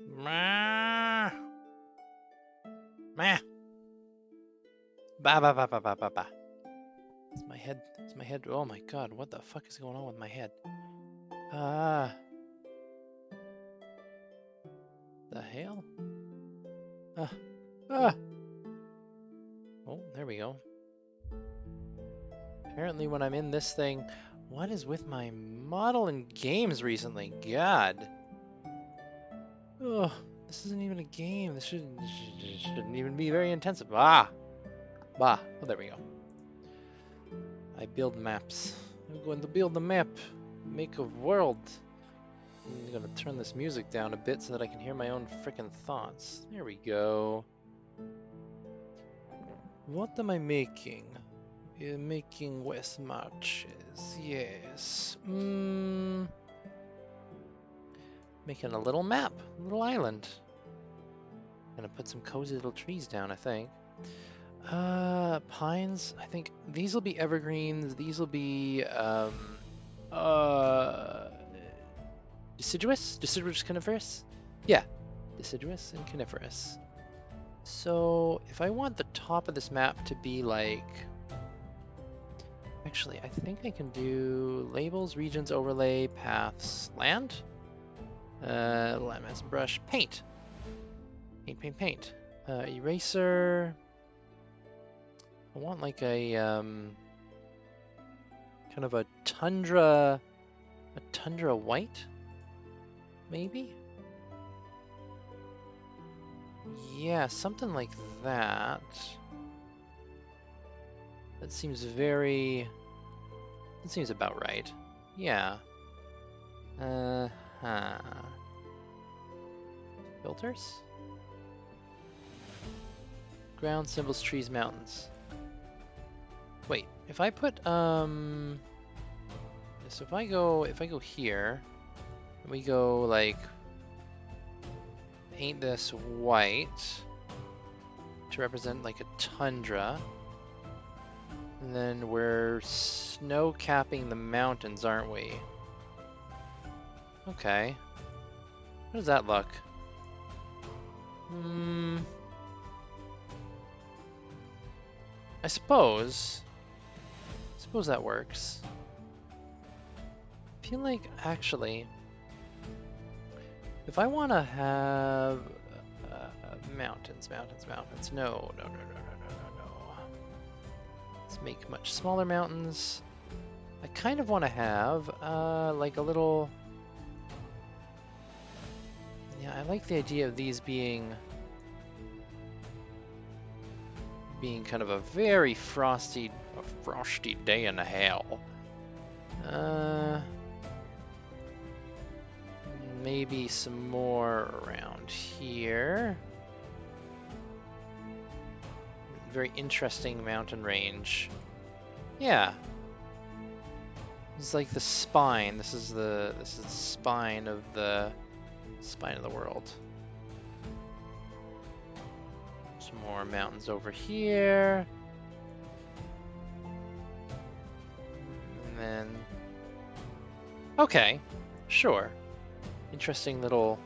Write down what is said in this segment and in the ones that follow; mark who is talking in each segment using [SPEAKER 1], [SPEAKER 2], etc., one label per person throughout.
[SPEAKER 1] Meh. Meh. Ba ba ba ba ba ba ba. It's my head. It's my head. Oh my god, what the fuck is going on with my head? Ah. The hell? Ah. Ah. Oh, there we go. Apparently when I'm in this thing, what is with my model in games recently? God. Oh, this isn't even a game. This shouldn't even be very intensive. Ah. Bah. Oh, there we go. I build maps. I'm going to build a map. Make a world. I'm gonna turn this music down a bit so that I can hear my own frickin' thoughts. There we go. What am I making? We're making Westmarches. Yes. Making a little map, a little island. Gonna put some cozy little trees down, I think. Pines. I think these will be evergreens. These will be deciduous coniferous. Yeah, deciduous and coniferous. So if I want the top of this map to be like, actually, I think I can do labels, regions, overlay, paths, land, landmass, brush, paint, paint. Eraser. I want like a kind of a tundra white, maybe? Yeah, something like that. That seems about right. Yeah. Uh-huh. Filters? Ground, symbols, trees, mountains. Wait, if I put, so if I go here, and we go like, paint this white to represent like a tundra, and then we're snow capping the mountains, aren't we? Okay. How does that look? I suppose that works. I feel like, actually, if I want to have mountains, no. Let's make much smaller mountains. I kind of want to have like a little, yeah, I like the idea of these being kind of a very frosty day in hell. Maybe some more around here. Very interesting mountain range. Yeah. It's like the spine. This is the spine of the world. Some more mountains over here. And then, okay, sure. Interesting little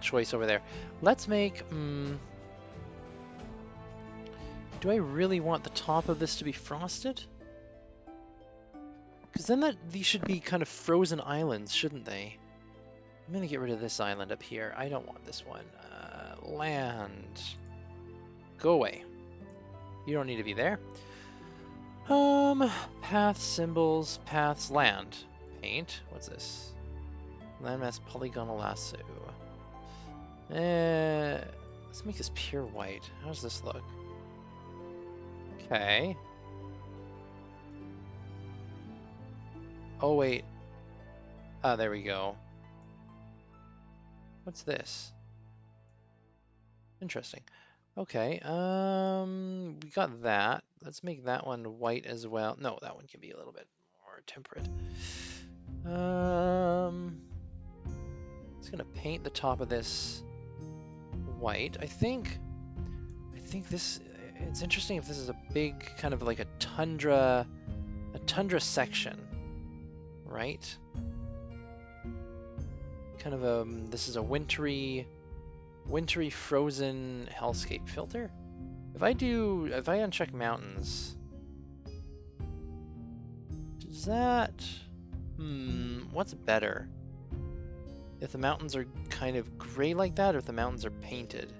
[SPEAKER 1] choice over there. Let's make, do I really want the top of this to be frosted? Because then these should be kind of frozen islands, shouldn't they? I'm gonna get rid of this island up here. I don't want this one. Land. Go away. You don't need to be there. Paths, symbols, paths, land. Paint. What's this? Landmass polygonal lasso. Let's make this pure white. How does this look? Okay. Oh wait. Ah, there we go. What's this? Interesting. Okay, we got that. Let's make that one white as well. No, that one can be a little bit more temperate. Just gonna paint the top of this white. I think this, it's interesting if this is a big kind of like a tundra section, right? kind of this is a wintry frozen hellscape filter. If I uncheck mountains, does that, what's better? If the mountains are kind of gray like that, or if the mountains are painted?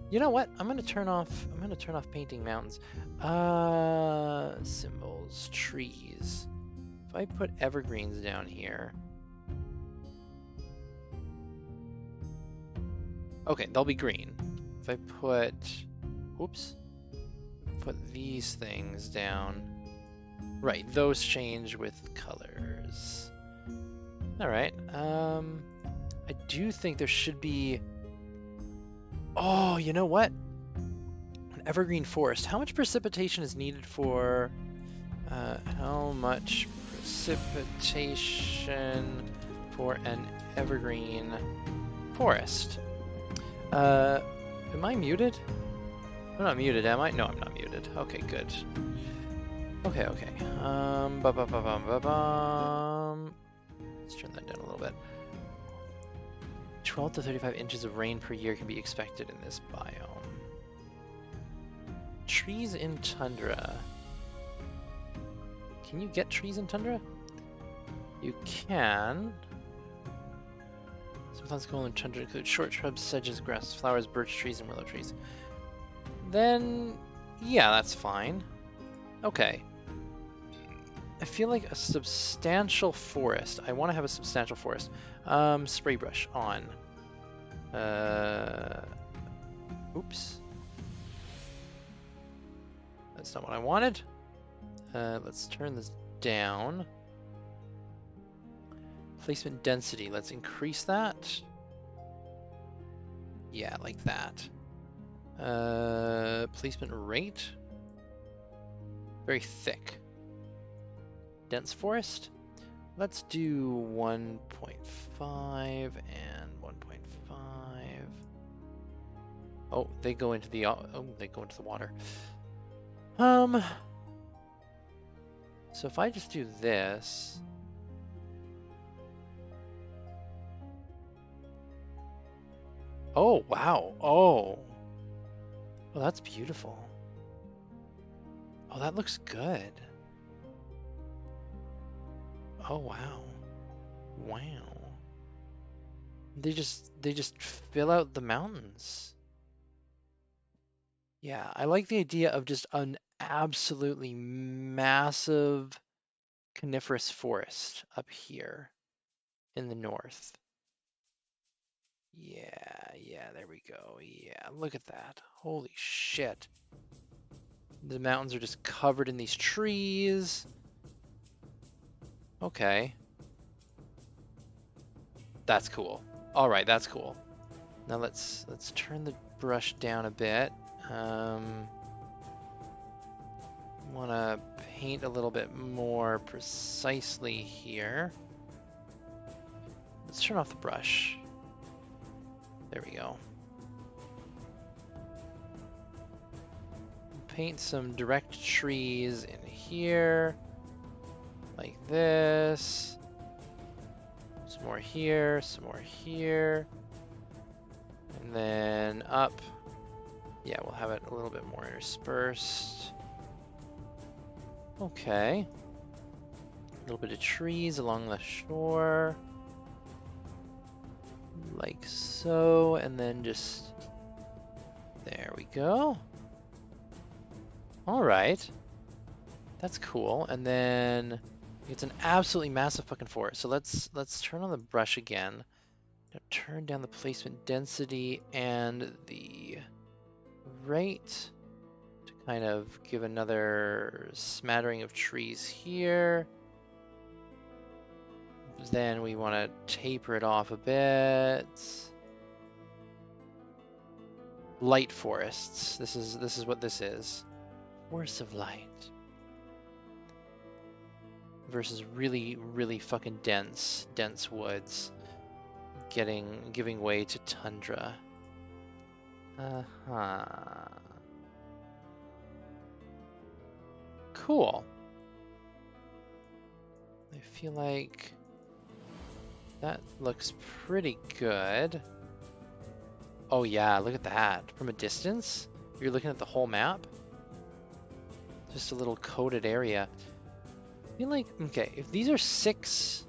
[SPEAKER 1] You know what? I'm gonna turn off painting mountains. Symbols, trees. If I put evergreens down here. Okay, they'll be green. If I put, whoops, put these things down. Right, those change with colors. All right. I do think there should be. Oh, you know what? An evergreen forest. How much precipitation is needed for? How much precipitation for an evergreen forest? Am I muted? I'm not muted, am I? No, I'm not muted. Okay, good. Okay. Let's turn that down a little bit. 12 to 35 inches of rain per year can be expected in this biome. Trees in tundra. Can you get trees in tundra? You can. Some plants grow in tundra include short shrubs, sedges, grass, flowers, birch trees, and willow trees. Then, yeah, that's fine. Okay. I feel like a substantial forest. I want to have a substantial forest. Spray brush on. Oops. That's not what I wanted. Let's turn this down. Placement density, let's increase that. Yeah, like that. Placement rate. Very thick. Dense forest. Let's do 1.5 and 1.5. Oh, they go into the water. So if I just do this. Oh, wow. Oh, that's beautiful. Oh, that looks good. Oh, wow. Wow. They just fill out the mountains. Yeah, I like the idea of just an absolutely massive coniferous forest up here in the north. Yeah, there we go. Yeah, look at that. Holy shit. The mountains are just covered in these trees. Okay. That's cool. All right, that's cool. Now let's turn the brush down a bit. Want to paint a little bit more precisely here. Let's turn off the brush. There we go. Paint some direct trees in here, like this. Some more here, some more here. And then up. Yeah, we'll have it a little bit more interspersed. Okay. A little bit of trees along the shore. Like so, and then just... There we go. All right. That's cool. And then it's an absolutely massive fucking forest. So let's turn on the brush again. Now turn down the placement density and the rate to kind of give another smattering of trees here. Then we want to taper it off a bit. Light forests. This is what this is. Forests of light. Versus really, really fucking dense woods. Giving way to tundra. Cool. I feel like That looks pretty good. Oh yeah, look at that. From a distance, you're looking at the whole map. Just a little coated area. I feel like, okay, if these are 6,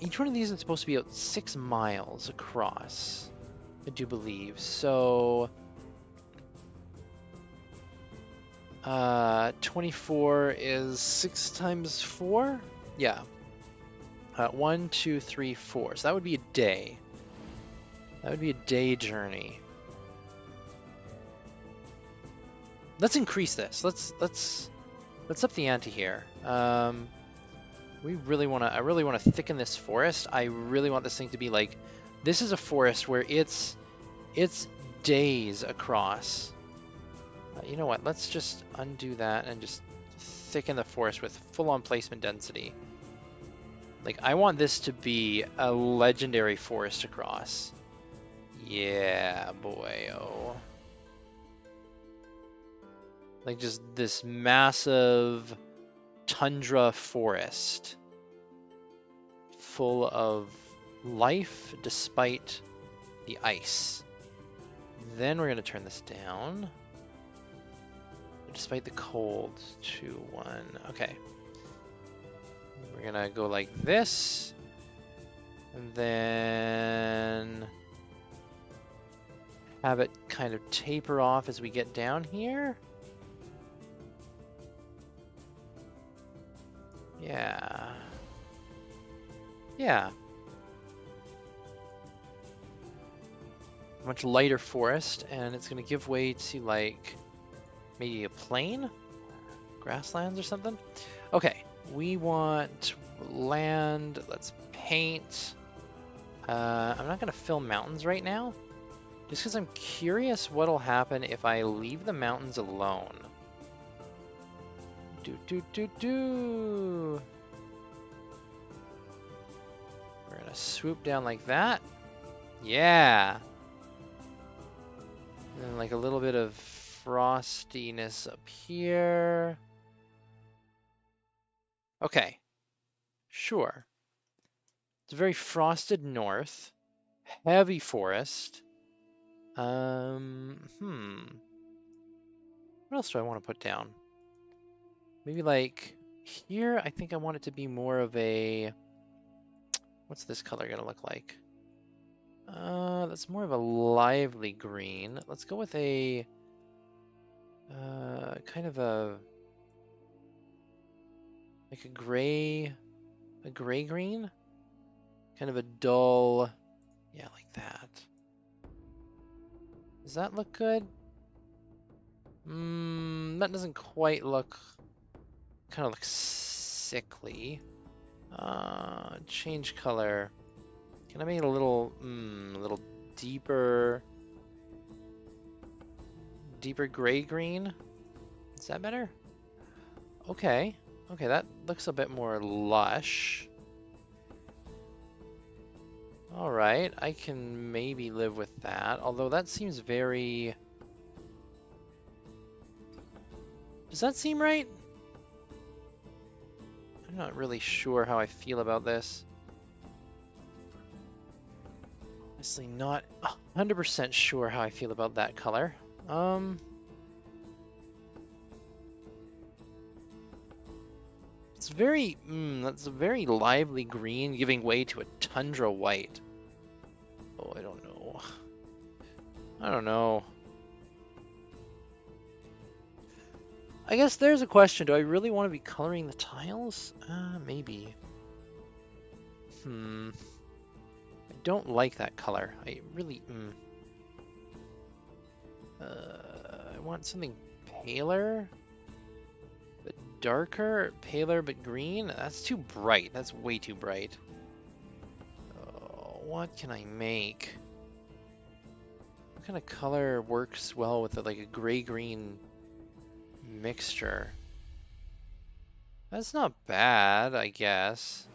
[SPEAKER 1] each one of these is supposed to be about 6 miles across, I do believe. So, 24 is 6 times 4? Yeah. 1, 2, 3, 4. So that would be a day. That would be a day journey. Let's increase this. Let's up the ante here. We really want to. I really want to thicken this forest. I really want this thing to be like, this is a forest where it's days across. You know what? Let's just undo that and just thicken the forest with full-on placement density. Like, I want this to be a legendary forest across. Yeah, boy-o. Like, just this massive tundra forest full of life despite the ice. Then we're going to turn this down. Despite the cold. 2, 1. Okay. We're going to go like this. And then have it kind of taper off as we get down here. Yeah. Yeah. Much lighter forest, and it's going to give way to, like, maybe a plain? Grasslands or something? Okay, we want land. Let's paint. I'm not going to fill mountains right now, just because I'm curious what'll happen if I leave the mountains alone. We're gonna swoop down like that. Yeah. And then like a little bit of frostiness up here. Okay. Sure. It's a very frosted north. Heavy forest. What else do I want to put down? Maybe like here, I think I want it to be more of a, what's this color gonna look like? That's more of a lively green. Let's go with a, kind of a, like a gray green? Kind of a dull, yeah, like that. Does that look good? That doesn't quite look, kind of looks sickly. Change color. Can I make it a little deeper gray green? Is that better? Okay. Okay, that looks a bit more lush. All right, I can maybe live with that, although that seems very... Does that seem right? I'm not really sure how I feel about this. Honestly, not 100% sure how I feel about that color. It's very, that's a very lively green giving way to a tundra white. Oh, I don't know. I don't know. I guess there's a question. Do I really want to be coloring the tiles? Maybe. I don't like that color. I really, I want something paler, but darker, paler but green. That's too bright. That's way too bright. Oh, what can I make? What kind of color works well with like a gray-green mixture? That's not bad, I guess.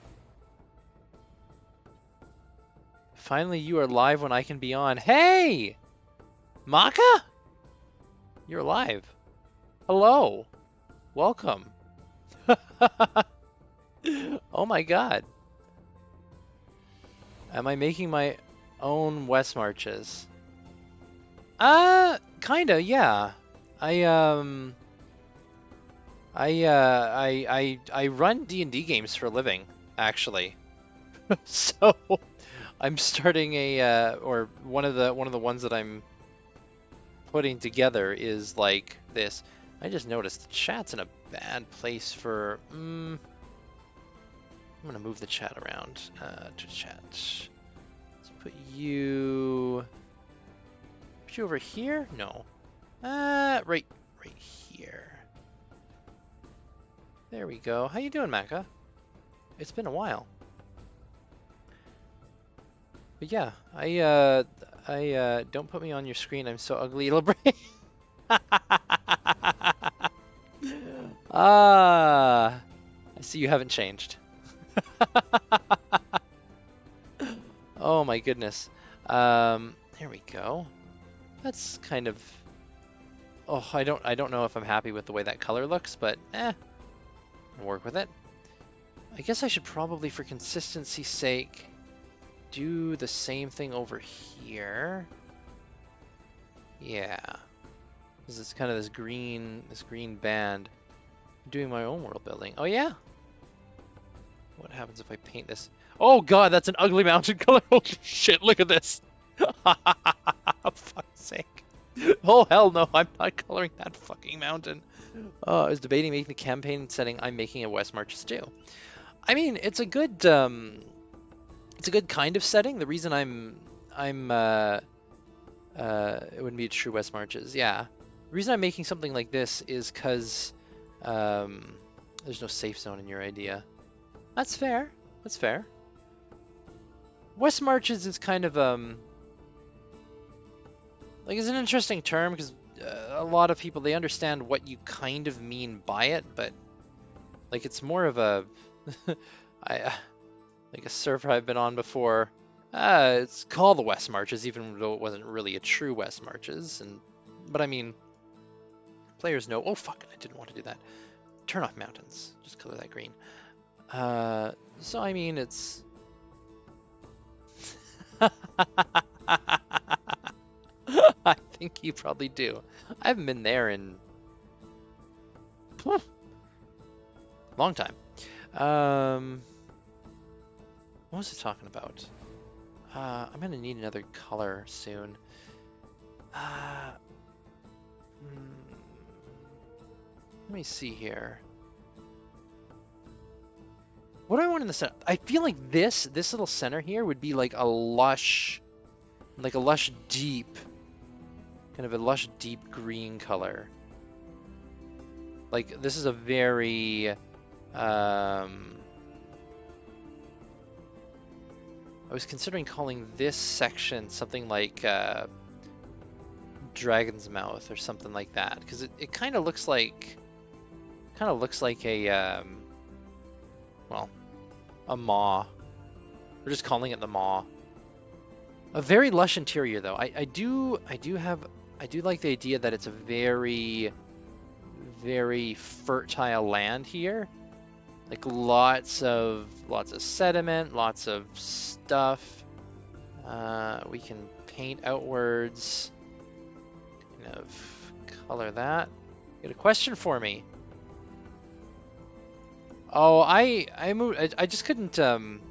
[SPEAKER 1] Finally, you are live when I can be on. Hey! Maka? You're live. Hello. Welcome. Oh my god. Am I making my own Westmarches? Kinda, yeah. I I run D&D games for a living, actually. So I'm starting a or one of the ones that I'm putting together is like this. I just noticed the chat's in a bad place for. I'm gonna move the chat around to chat. Let's put you over here. No, right here. There we go. How you doing, Maka? It's been a while. But yeah, I don't put me on your screen. I'm so ugly, it'll break. Ah, I see you haven't changed. Oh my goodness. There we go. That's kind of. Oh, I don't know if I'm happy with the way that color looks, but I'll work with it. I guess I should probably, for consistency's sake, do the same thing over here. Yeah, because it's kind of this green band. I'm doing my own world building. Oh yeah. What happens if I paint this? Oh god, that's an ugly mountain color. Holy shit, look at this. Fuck's sake. Oh hell no, I'm not coloring that fucking mountain. I was debating making the campaign setting. I'm making a Westmarches too. I mean, it's a good kind of setting. The reason it wouldn't be a true Westmarches. Yeah. The reason I'm making something like this is because there's no safe zone in your idea. That's fair. That's fair. Westmarches is kind of like it's an interesting term because a lot of people, they understand what you kind of mean by it, but like it's more of a like a server I've been on before. It's called the Westmarches, even though it wasn't really a true Westmarches. But I mean, players know. Oh fuck! I didn't want to do that. Turn off mountains. Just color that green. So I mean, it's. I think you probably do. I haven't been there in long time. What was I talking about? I'm gonna need another color soon. Let me see here. What do I want in the center? I feel like this little center here would be like a lush deep, kind of a lush deep green color. Like this is a very, I was considering calling this section something like Dragon's Mouth or something like that, because it kind of looks like a well, a maw. We're just calling it the maw. A very lush interior though. I do like the idea that it's a very fertile land here. Like lots of sediment, lots of stuff. We can paint outwards. Kind of color that. You got a question for me? Oh, I moved. I just couldn't. It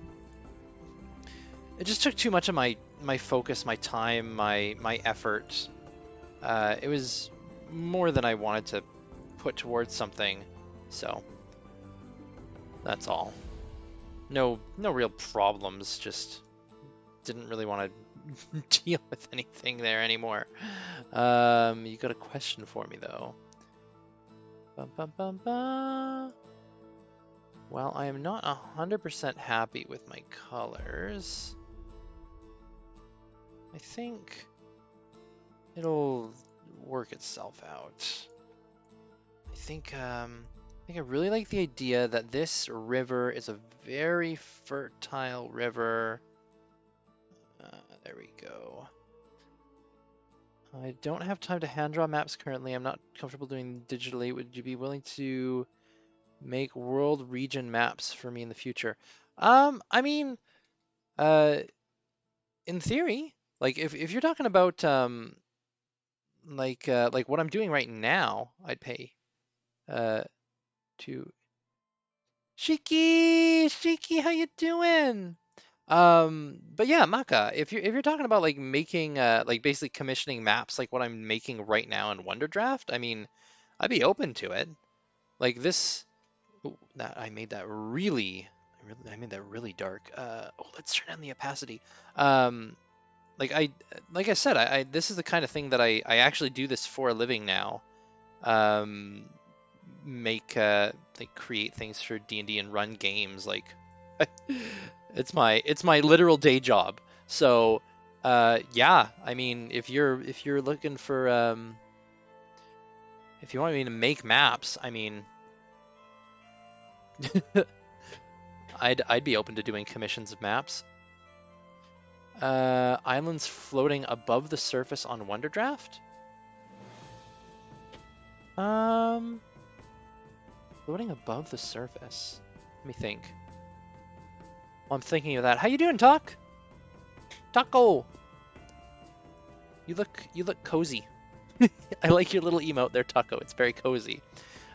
[SPEAKER 1] just took too much of my focus, my time, my effort. It was more than I wanted to put towards something, so that's all. No real problems. Just didn't really want to deal with anything there anymore. You got a question for me though. Bum, bum, bum, bum. Well, I am not 100% happy with my colors. I think it'll work itself out. I think I really like the idea that this river is a very fertile river. There we go. I don't have time to hand draw maps currently. I'm not comfortable doing digitally. Would you be willing to make world region maps for me in the future? I mean, in theory, like if you're talking about like what I'm doing right now, I'd pay uh to Shiki, how you doing? But yeah, Maka, if you're talking about like making like basically commissioning maps like what I'm making right now in Wonderdraft, I mean, I'd be open to it. Like this, ooh, that I made that I made that really dark. Oh, let's turn down the opacity. Um, like I like I said, I this is the kind of thing that I actually do this for a living now. Um, make like create things for D&D and run games. Like it's my literal day job. So yeah, I mean if you're looking for if you want me to make maps, I mean I'd be open to doing commissions of maps. Islands floating above the surface on Wonderdraft? Um, Floating above the surface. Let me think. While I'm thinking of that. How you doing, Talk? Taco! You look cozy. I like your little emote there, Taco. It's very cozy.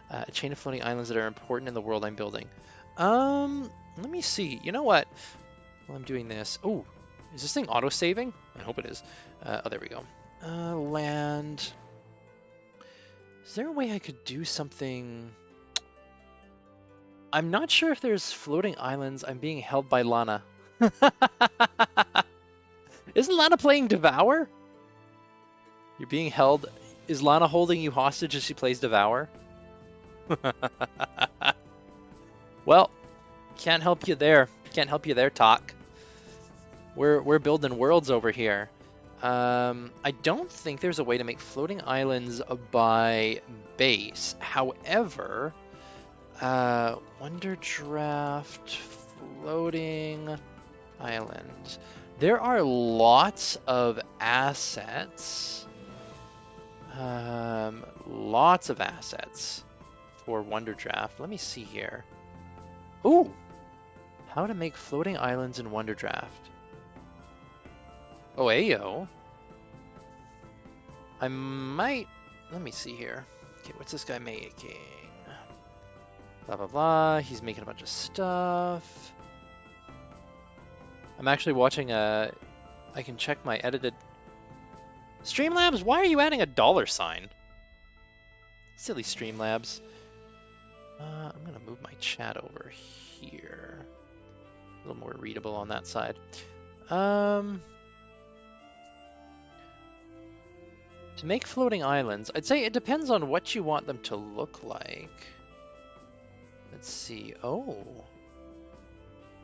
[SPEAKER 1] A chain of floating islands that are important in the world I'm building. Let me see. You know what? While I'm doing this. Oh, is this thing auto-saving? I hope it is. Oh, there we go. Land. Is there a way I could do something? I'm not sure if there's floating islands. I'm being held by Lana. Isn't Lana playing Devour? You're being held. Is Lana holding you hostage as she plays Devour? Well, can't help you there. Can't help you there, Talk. We're building worlds over here. I don't think there's a way to make floating islands by base. However, Wonderdraft floating island. There are lots of assets. Lots of assets for Wonderdraft. Let me see here. Ooh, how to make floating islands in Wonderdraft. Oh, ayo. I might. Let me see here. Okay, what's this guy making? Blah, blah, blah. He's making a bunch of stuff. I'm actually watching I can check my edited... Streamlabs, why are you adding a $sign? Silly Streamlabs. I'm gonna move my chat over here. A little more readable on that side. To make floating islands, I'd say it depends on what you want them to look like. Let's see. Oh.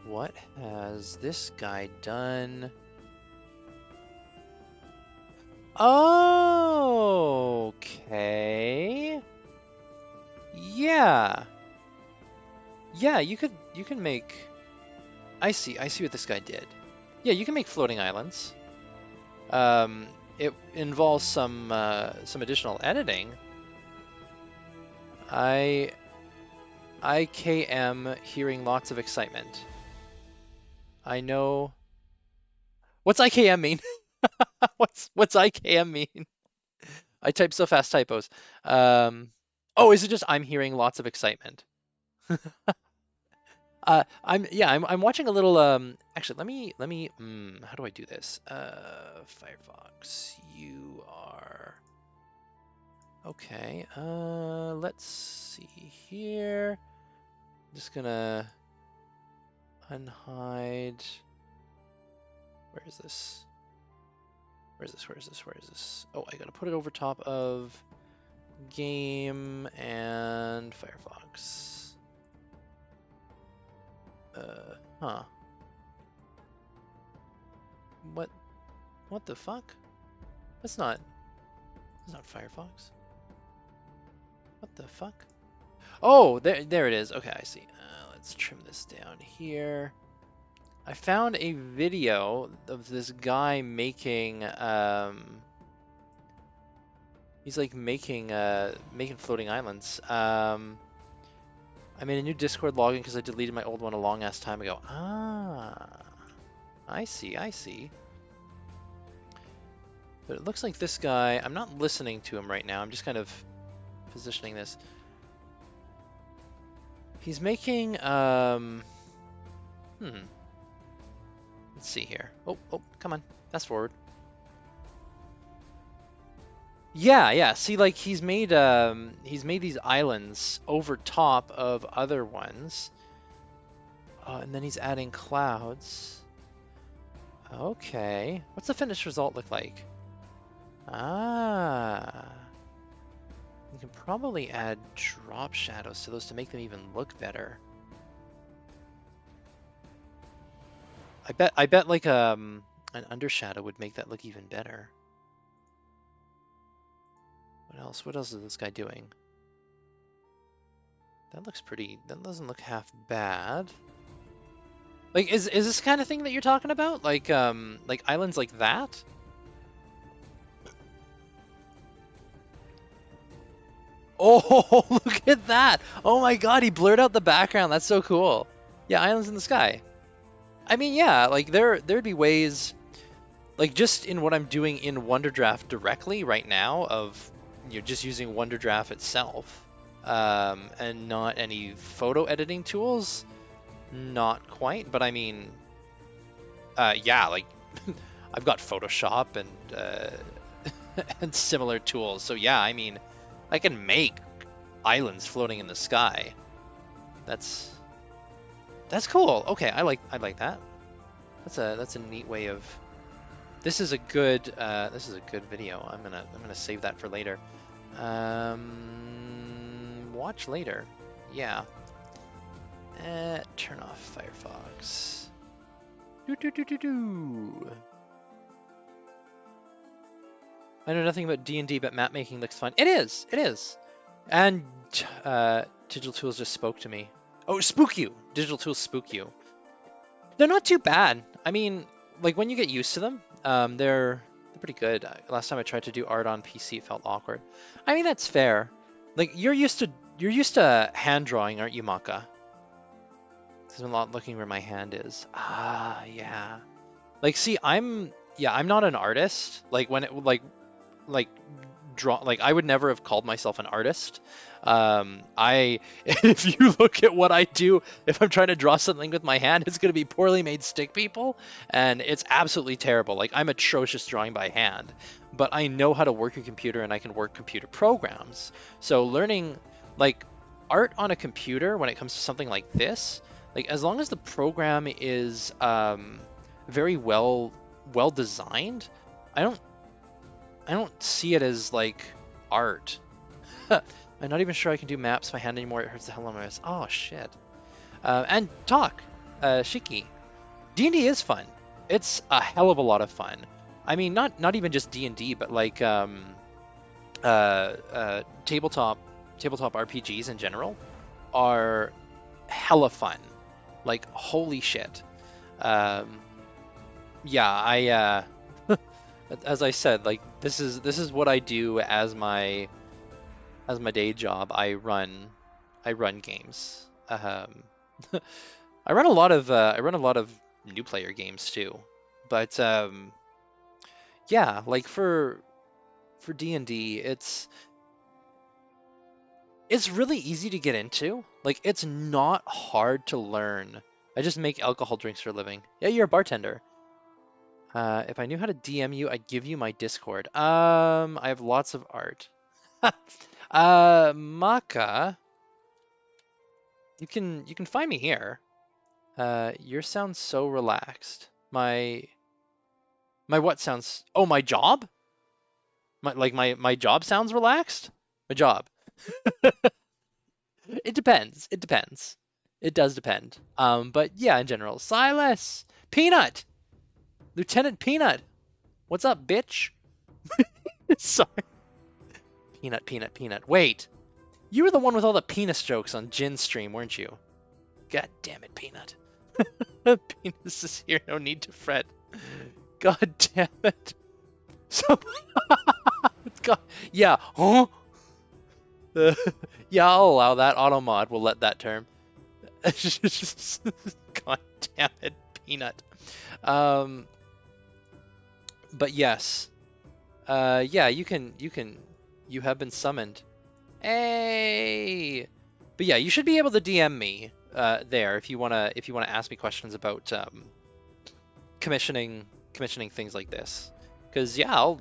[SPEAKER 1] What has this guy done? Okay. Yeah. Yeah, you can make... I see what this guy did. Yeah, you can make floating islands. It involves some additional editing. IKM hearing lots of excitement. I know. What's IKM mean? What's IKM mean? I type so fast typos. Oh, is it just I'm hearing lots of excitement? I'm watching a little actually let me how do I do this? Firefox, you are okay. Let's see here. I'm just gonna unhide. Where is this? Where is this? Where is this? Where is this? Oh, I gotta put it over top of game and Firefox. Huh. What the fuck? That's not Firefox. What the fuck? Oh, there it is. Okay, I see. Let's trim this down here. I found a video of this guy making he's like making floating islands. I made a new Discord login because I deleted my old one a long ass time ago. Ah, I see. But it looks like this guy, I'm not listening to him right now, I'm just kind of positioning this. He's making, let's see here. Oh, come on, fast forward. Yeah, see, like, he's made these islands over top of other ones. And then he's adding clouds. Okay, what's the finished result look like? Ah. You can probably add drop shadows to those to make them even look better. I bet like an undershadow would make that look even better. What else? What else is this guy doing? That looks pretty. That doesn't look half bad. Like, is this kind of thing that you're talking about? Like islands like that? Oh, look at that! Oh my God, he blurred out the background. That's so cool. Yeah, islands in the sky. I mean, yeah, like there'd be ways, like just in what I'm doing in WonderDraft directly right now, of just using WonderDraft itself, and not any photo editing tools. Not quite, but I mean, yeah, like I've got Photoshop and and similar tools. So yeah, I mean, I can make islands floating in the sky. That's cool. Okay, I like that. That's a neat way of. This is a good video. I'm gonna save that for later. Watch later. Yeah. Turn off Firefox. I know nothing about D&D, but map making looks fun. It is. It is. And digital tools just spoke to me. Oh, spook you. Digital tools spook you. They're not too bad. I mean, like when you get used to them, they're pretty good. Last time I tried to do art on PC, it felt awkward. I mean, that's fair. Like you're used to hand drawing, aren't you, Maka? I'm not looking where my hand is. Ah, yeah. Like, see, I'm not an artist. Like when it like draw, like I would never have called myself an artist. If you look at what I do, if I'm trying to draw something with my hand, it's going to be poorly made stick people, and it's absolutely terrible. Like I'm atrocious drawing by hand, but I know how to work a computer and I can work computer programs. So learning like art on a computer when it comes to something like this, like as long as the program is very well designed, I don't see it as like art. I'm not even sure I can do maps by hand anymore. It hurts the hell out of my wrist. Oh shit. And talk, Shiki. D&D is fun. It's a hell of a lot of fun. I mean, not even just D&D, but like tabletop RPGs in general are hella fun. Like holy shit. Yeah, I as I said, like this is what I do as my day job. I run games. I run a lot of new player games too. But yeah, like for D&D, it's really easy to get into. Like it's not hard to learn. I just make alcohol drinks for a living. Yeah, you're a bartender. If I knew how to DM you, I'd give you my Discord. I have lots of art. Maka, you can find me here. Your sounds so relaxed. My what sounds? Oh, my job? My job sounds relaxed? My job. It depends. It depends. It does depend. But yeah, in general. Silas! Peanut! Lieutenant Peanut! What's up, bitch? Sorry. Peanut. Wait! You were the one with all the penis jokes on Jin's stream, weren't you? God damn it, Peanut. Penis is here, no need to fret. God damn it. So, God, yeah, huh? Yeah, I'll allow that. Auto mod will let that term. God damn it, Peanut. But yes, Yeah, you have been summoned. Hey! But yeah, you should be able to DM me there if you wanna ask me questions about commissioning things like this. Because yeah, I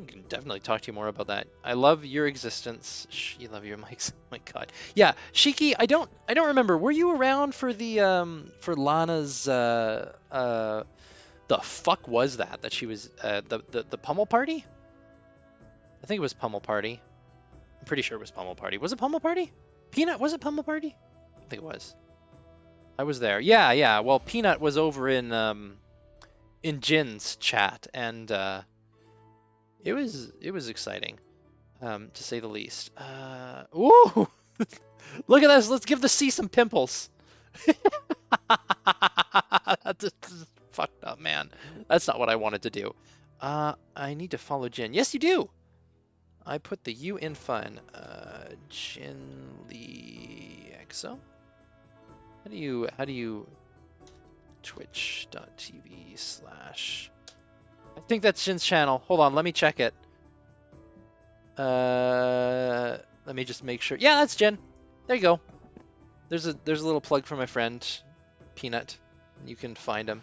[SPEAKER 1] can definitely talk to you more about that. I love your existence. You love your mics. Oh my God. Yeah, Shiki, I don't remember. Were you around for the for Lana's the fuck was that she was the pummel party? I think it was pummel party. I'm pretty sure it was pummel party. Was it pummel party? Peanut, was it pummel party? I think it was. I was there. Yeah, yeah. Well, Peanut was over in Jin's chat, and it was exciting, to say the least. Ooh, look at this. Let's give the sea some pimples. That's fucked up, man. That's not what I wanted to do. I need to follow Jin. Yes, you do. I put the U in fun. Jin Lee EXO. How do you twitch.tv/. I think that's Jin's channel. Hold on, let me check it. Let me just make sure. Yeah, that's Jin. There you go. There's a little plug for my friend Peanut. You can find him.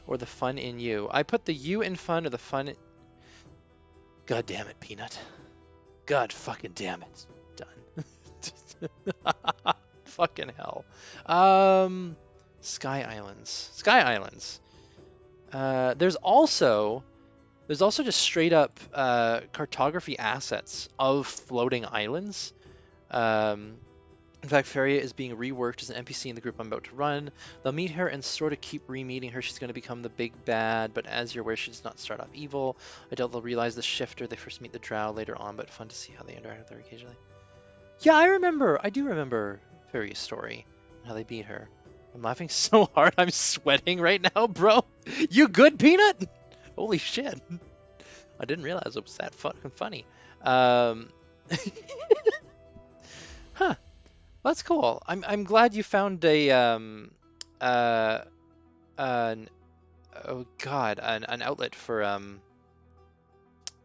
[SPEAKER 1] Or the fun in you. I put the U in fun or the fun in... God damn it, Peanut. God fucking damn it. Done. Fucking hell. Sky Islands. Sky Islands. There's also just straight up cartography assets of floating islands. In fact, Feria is being reworked as an NPC in the group I'm about to run. They'll meet her and sort of keep re-meeting her. She's going to become the big bad, but as you're aware, she does not start off evil. I doubt they'll realize the shifter. They first meet the drow later on, but fun to see how they interact with her occasionally. Yeah, I do remember Feria's story and how they beat her. I'm laughing so hard, I'm sweating right now, bro. You good, Peanut? Holy shit. I didn't realize it was that fucking funny. Huh. That's cool. I'm glad you found a an oh god an outlet for and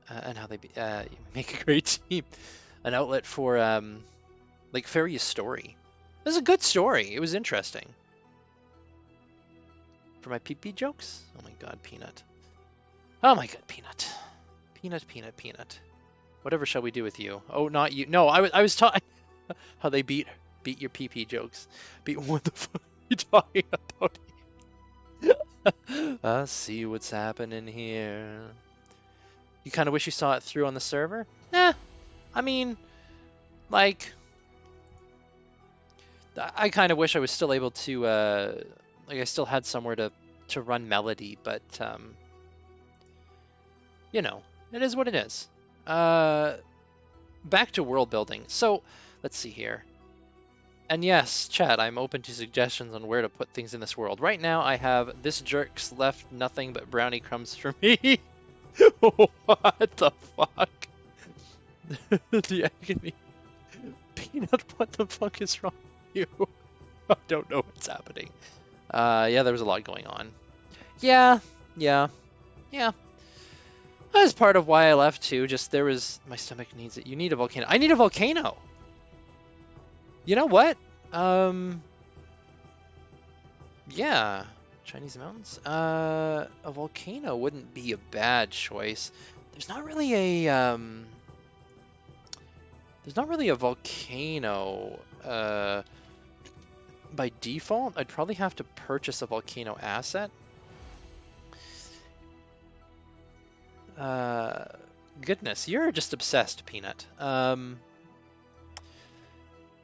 [SPEAKER 1] how they you make a great team, an outlet for like Feria's story. It was a good story. It was interesting. For my pee jokes? Oh my god, Peanut. Oh my god, Peanut. Peanut. Whatever shall we do with you? Oh, not you. No, I was talking how they beat your pee jokes. What the fuck are you talking about? I see what's happening here. You kind of wish you saw it through on the server? Nah, I mean, like, I kind of wish I was still able to, like, I still had somewhere to run Melody, but, you know, it is what it is. Back to world building. So, let's see here. And yes, chat, I'm open to suggestions on where to put things in this world. Right now, I have this jerk's left nothing but brownie crumbs for me. What the fuck? The agony. Peanut, what the fuck is wrong with you? I don't know what's happening. Yeah, there was a lot going on. Yeah. That's part of why I left too. Just my stomach needs it. You need a volcano. I need a volcano. You know what? Yeah. Chinese mountains? A volcano wouldn't be a bad choice. There's not really a volcano by default. I'd probably have to purchase a volcano asset. Goodness, you're just obsessed, Peanut.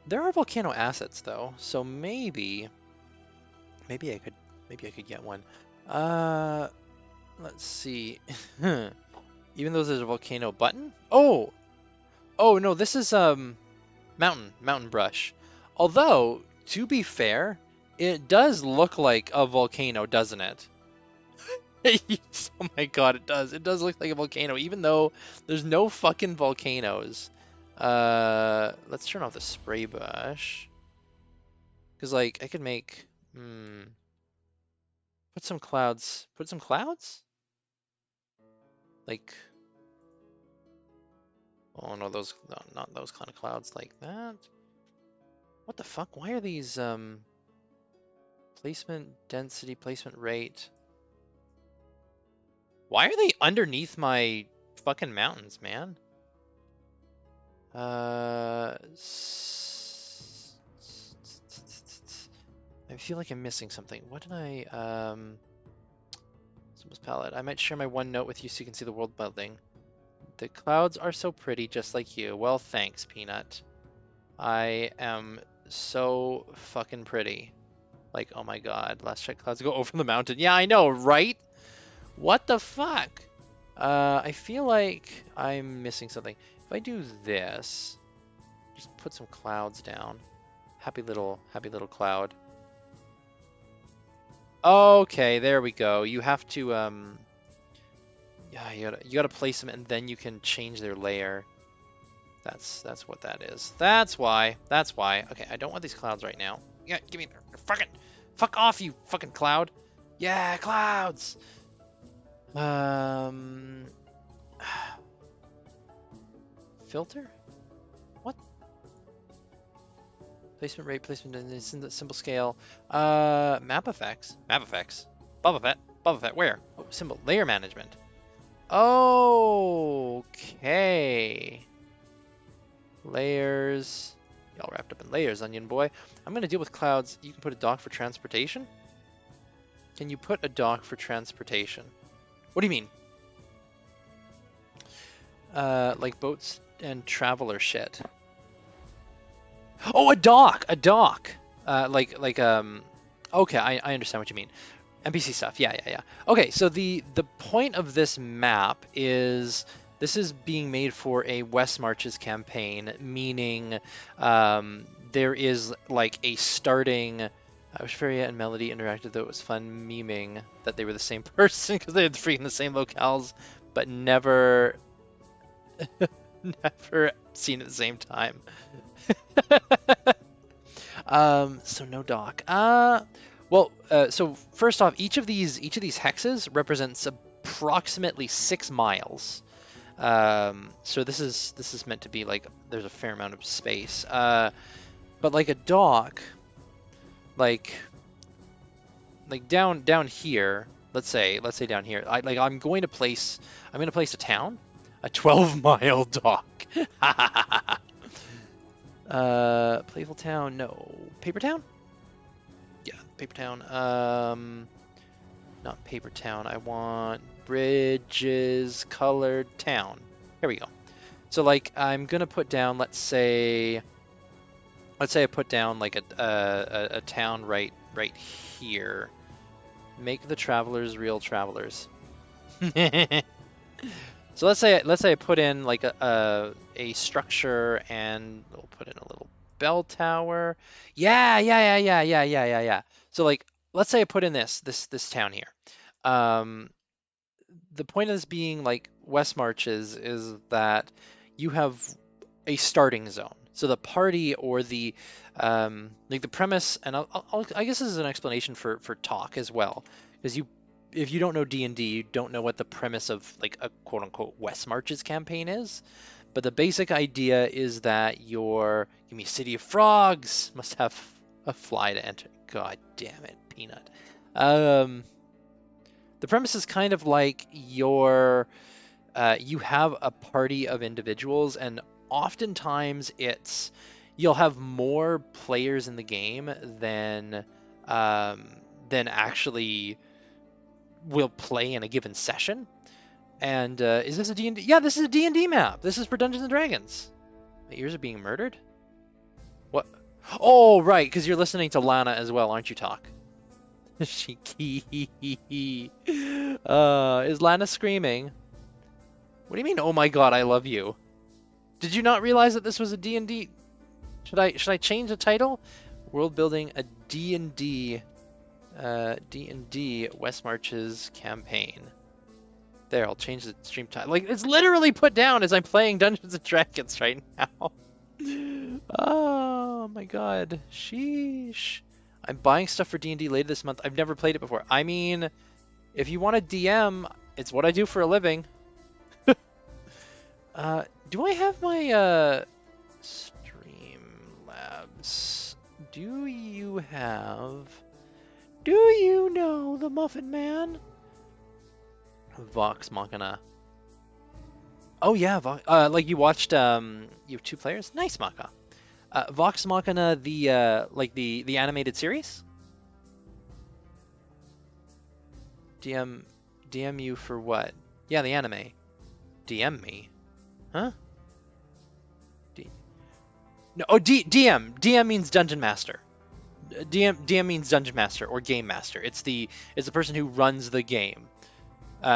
[SPEAKER 1] There are volcano assets though, so maybe I could get one. Let's see. Even though there's a volcano button? Oh no, this is mountain brush. Although, to be fair, it does look like a volcano, doesn't it? Oh my god, it does. It does look like a volcano, even though there's no fucking volcanoes. Let's turn off the spray brush. Because, like, I could make... Put some clouds. Like, Oh no, those no, not those kind of clouds like that. What the fuck? Why are these placement density, placement rate? Why are they underneath my fucking mountains, man? I feel like I'm missing something. What did I Symbols palette. I might share my OneNote with you so you can see the world building. The clouds are so pretty, just like you. Well, thanks, Peanut. I am so fucking pretty. Like, oh my god, last check clouds go over the mountain. Yeah, I know, right? What the fuck? I feel like I'm missing something. If I do this, just put some clouds down. Happy little cloud. Okay, there we go. You have to, yeah, you gotta place them and then you can change their layer. That's what that is. That's why. That's why. Okay, I don't want these clouds right now. Yeah, give me fucking fuck off, you fucking cloud. Yeah, clouds. Filter? What? Placement rate, placement in the symbol scale. Map effects. Map effects. Bubba Fett. Bubba Fett. Where? Oh, symbol. Layer management. Okay. Layers. Y'all wrapped up in layers, onion boy. I'm gonna deal with clouds. You can put a dock for transportation? Can you put a dock for transportation? What do you mean? Like boats and traveler shit. Oh, a dock! A dock! Okay, I understand what you mean. NPC stuff, yeah. Okay, so the point of this map is this is being made for a Westmarches campaign, meaning there is like a starting. I wish Feria and Melody interacted, though it was fun memeing that they were the same person because they had freaking the same locales, but never seen at the same time. So no dock. So first off, each of these hexes represents approximately 6 miles. So this is meant to be like there's a fair amount of space. But like a dock, like down here, let's say down here, I'm going to place a town, a 12-mile dock. Playful town, no. Paper town? Yeah, paper town. Not paper town. I want bridges colored town. Here we go. So like I'm gonna put down, let's say I put down like a town right here. Make the travelers real travelers. So let's say I put in like a structure and we'll put in a little bell tower. Yeah. So like let's say I put in this town here. The point of this being like Westmarches is that you have a starting zone. So the party or the like the premise, and I guess this is an explanation for talk as well, because if you don't know D&D, you don't know what the premise of like a quote unquote Westmarches campaign is. But the basic idea is that your give me a city of frogs must have a fly to enter. God damn it, Peanut. The premise is kind of like you have a party of individuals, and oftentimes you'll have more players in the game than actually will play in a given session. And is this a D&D? Yeah, this is a D&D map. This is for Dungeons and Dragons. My ears are being murdered? What? Oh, right, because you're listening to Lana as well, aren't you, Talk? Is Lana screaming? What do you mean, oh my god, I love you? Did you not realize that this was a D&D? Should I change the title? World building a D&D Westmarches campaign. There, I'll change the stream title. Like, it's literally put down as I'm playing Dungeons and Dragons right now. Oh my god. Sheesh. I'm buying stuff for D&D later this month. I've never played it before. I mean, if you want to DM, it's what I do for a living. Do I have my Streamlabs? Do you have? Do you know the Muffin Man? Vox Machina. Oh yeah, like you watched you have two players? Nice, Maka. Vox Machina, the like the animated series? DM DM you for what? Yeah, the anime. DM me. Huh? D No, oh DM means Dungeon Master. DM means Dungeon Master or Game Master. It's the person who runs the game.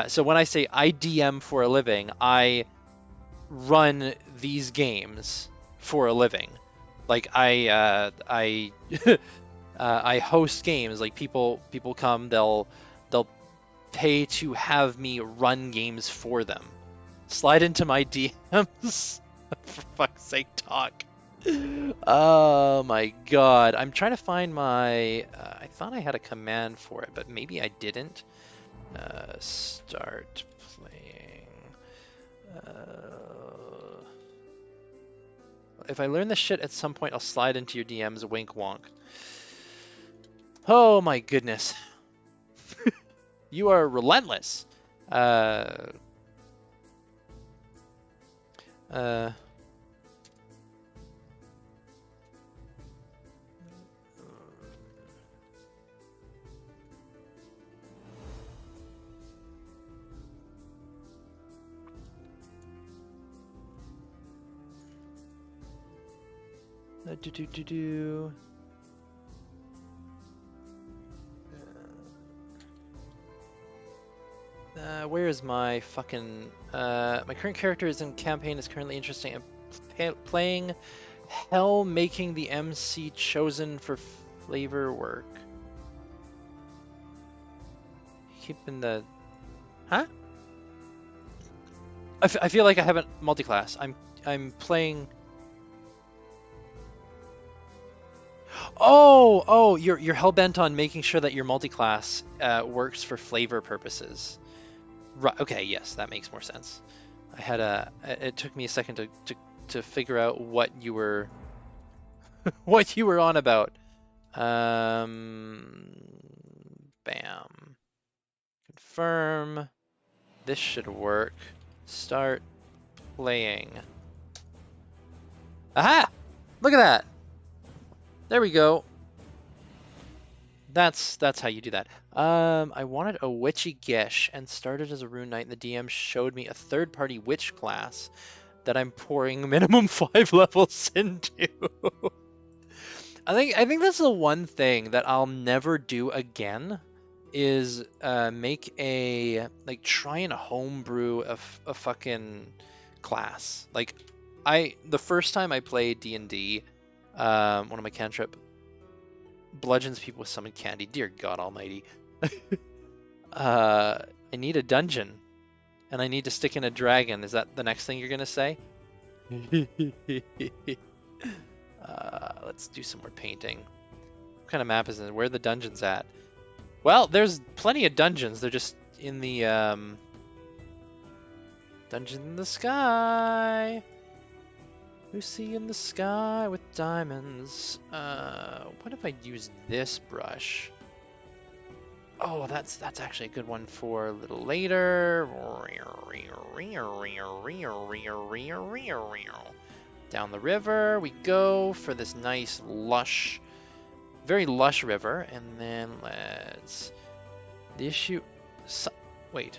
[SPEAKER 1] So when I say I DM for a living, I run these games for a living. Like I I host games. Like people come, they'll pay to have me run games for them. Slide into my DMs. For fuck's sake, talk. Oh my god. I'm trying to find my... I thought I had a command for it, but maybe I didn't. Start playing. If I learn this shit at some point, I'll slide into your DMs, wink wonk. Oh my goodness. You are relentless. Uh... Do do do do. Where is my fucking... my current character is in campaign is currently interesting. I'm playing Hell, making the MC chosen for flavor work. Keeping the... Huh? I feel like I haven't multi-class. I'm playing... Oh, you're hell-bent on making sure that your multi-class works for flavor purposes. Right, okay, yes, that makes more sense. It took me a second to figure out what you were what you were on about. Bam. Confirm. This should work. Start playing. Aha! Look at that. There we go. That's how you do that. I wanted a witchy gish and started as a rune knight, and the DM showed me a third-party witch class that I'm pouring minimum 5 levels into. I think that's the one thing that I'll never do again is make try and homebrew a fucking class. Like the first time I played D&D, one of my cantrip bludgeons people with summon candy. Dear God Almighty. I need a dungeon, and I need to stick in a dragon. Is that the next thing you're gonna say? Let's do some more painting. What kind of map is it? Where are the dungeons at? Well, there's plenty of dungeons. They're just in the dungeon in the sky. Lucy in the sky with diamonds. What if I use this brush? Oh, that's actually a good one for a little later. Down the river we go for this nice lush, very lush river, and then let's... The issue... Wait.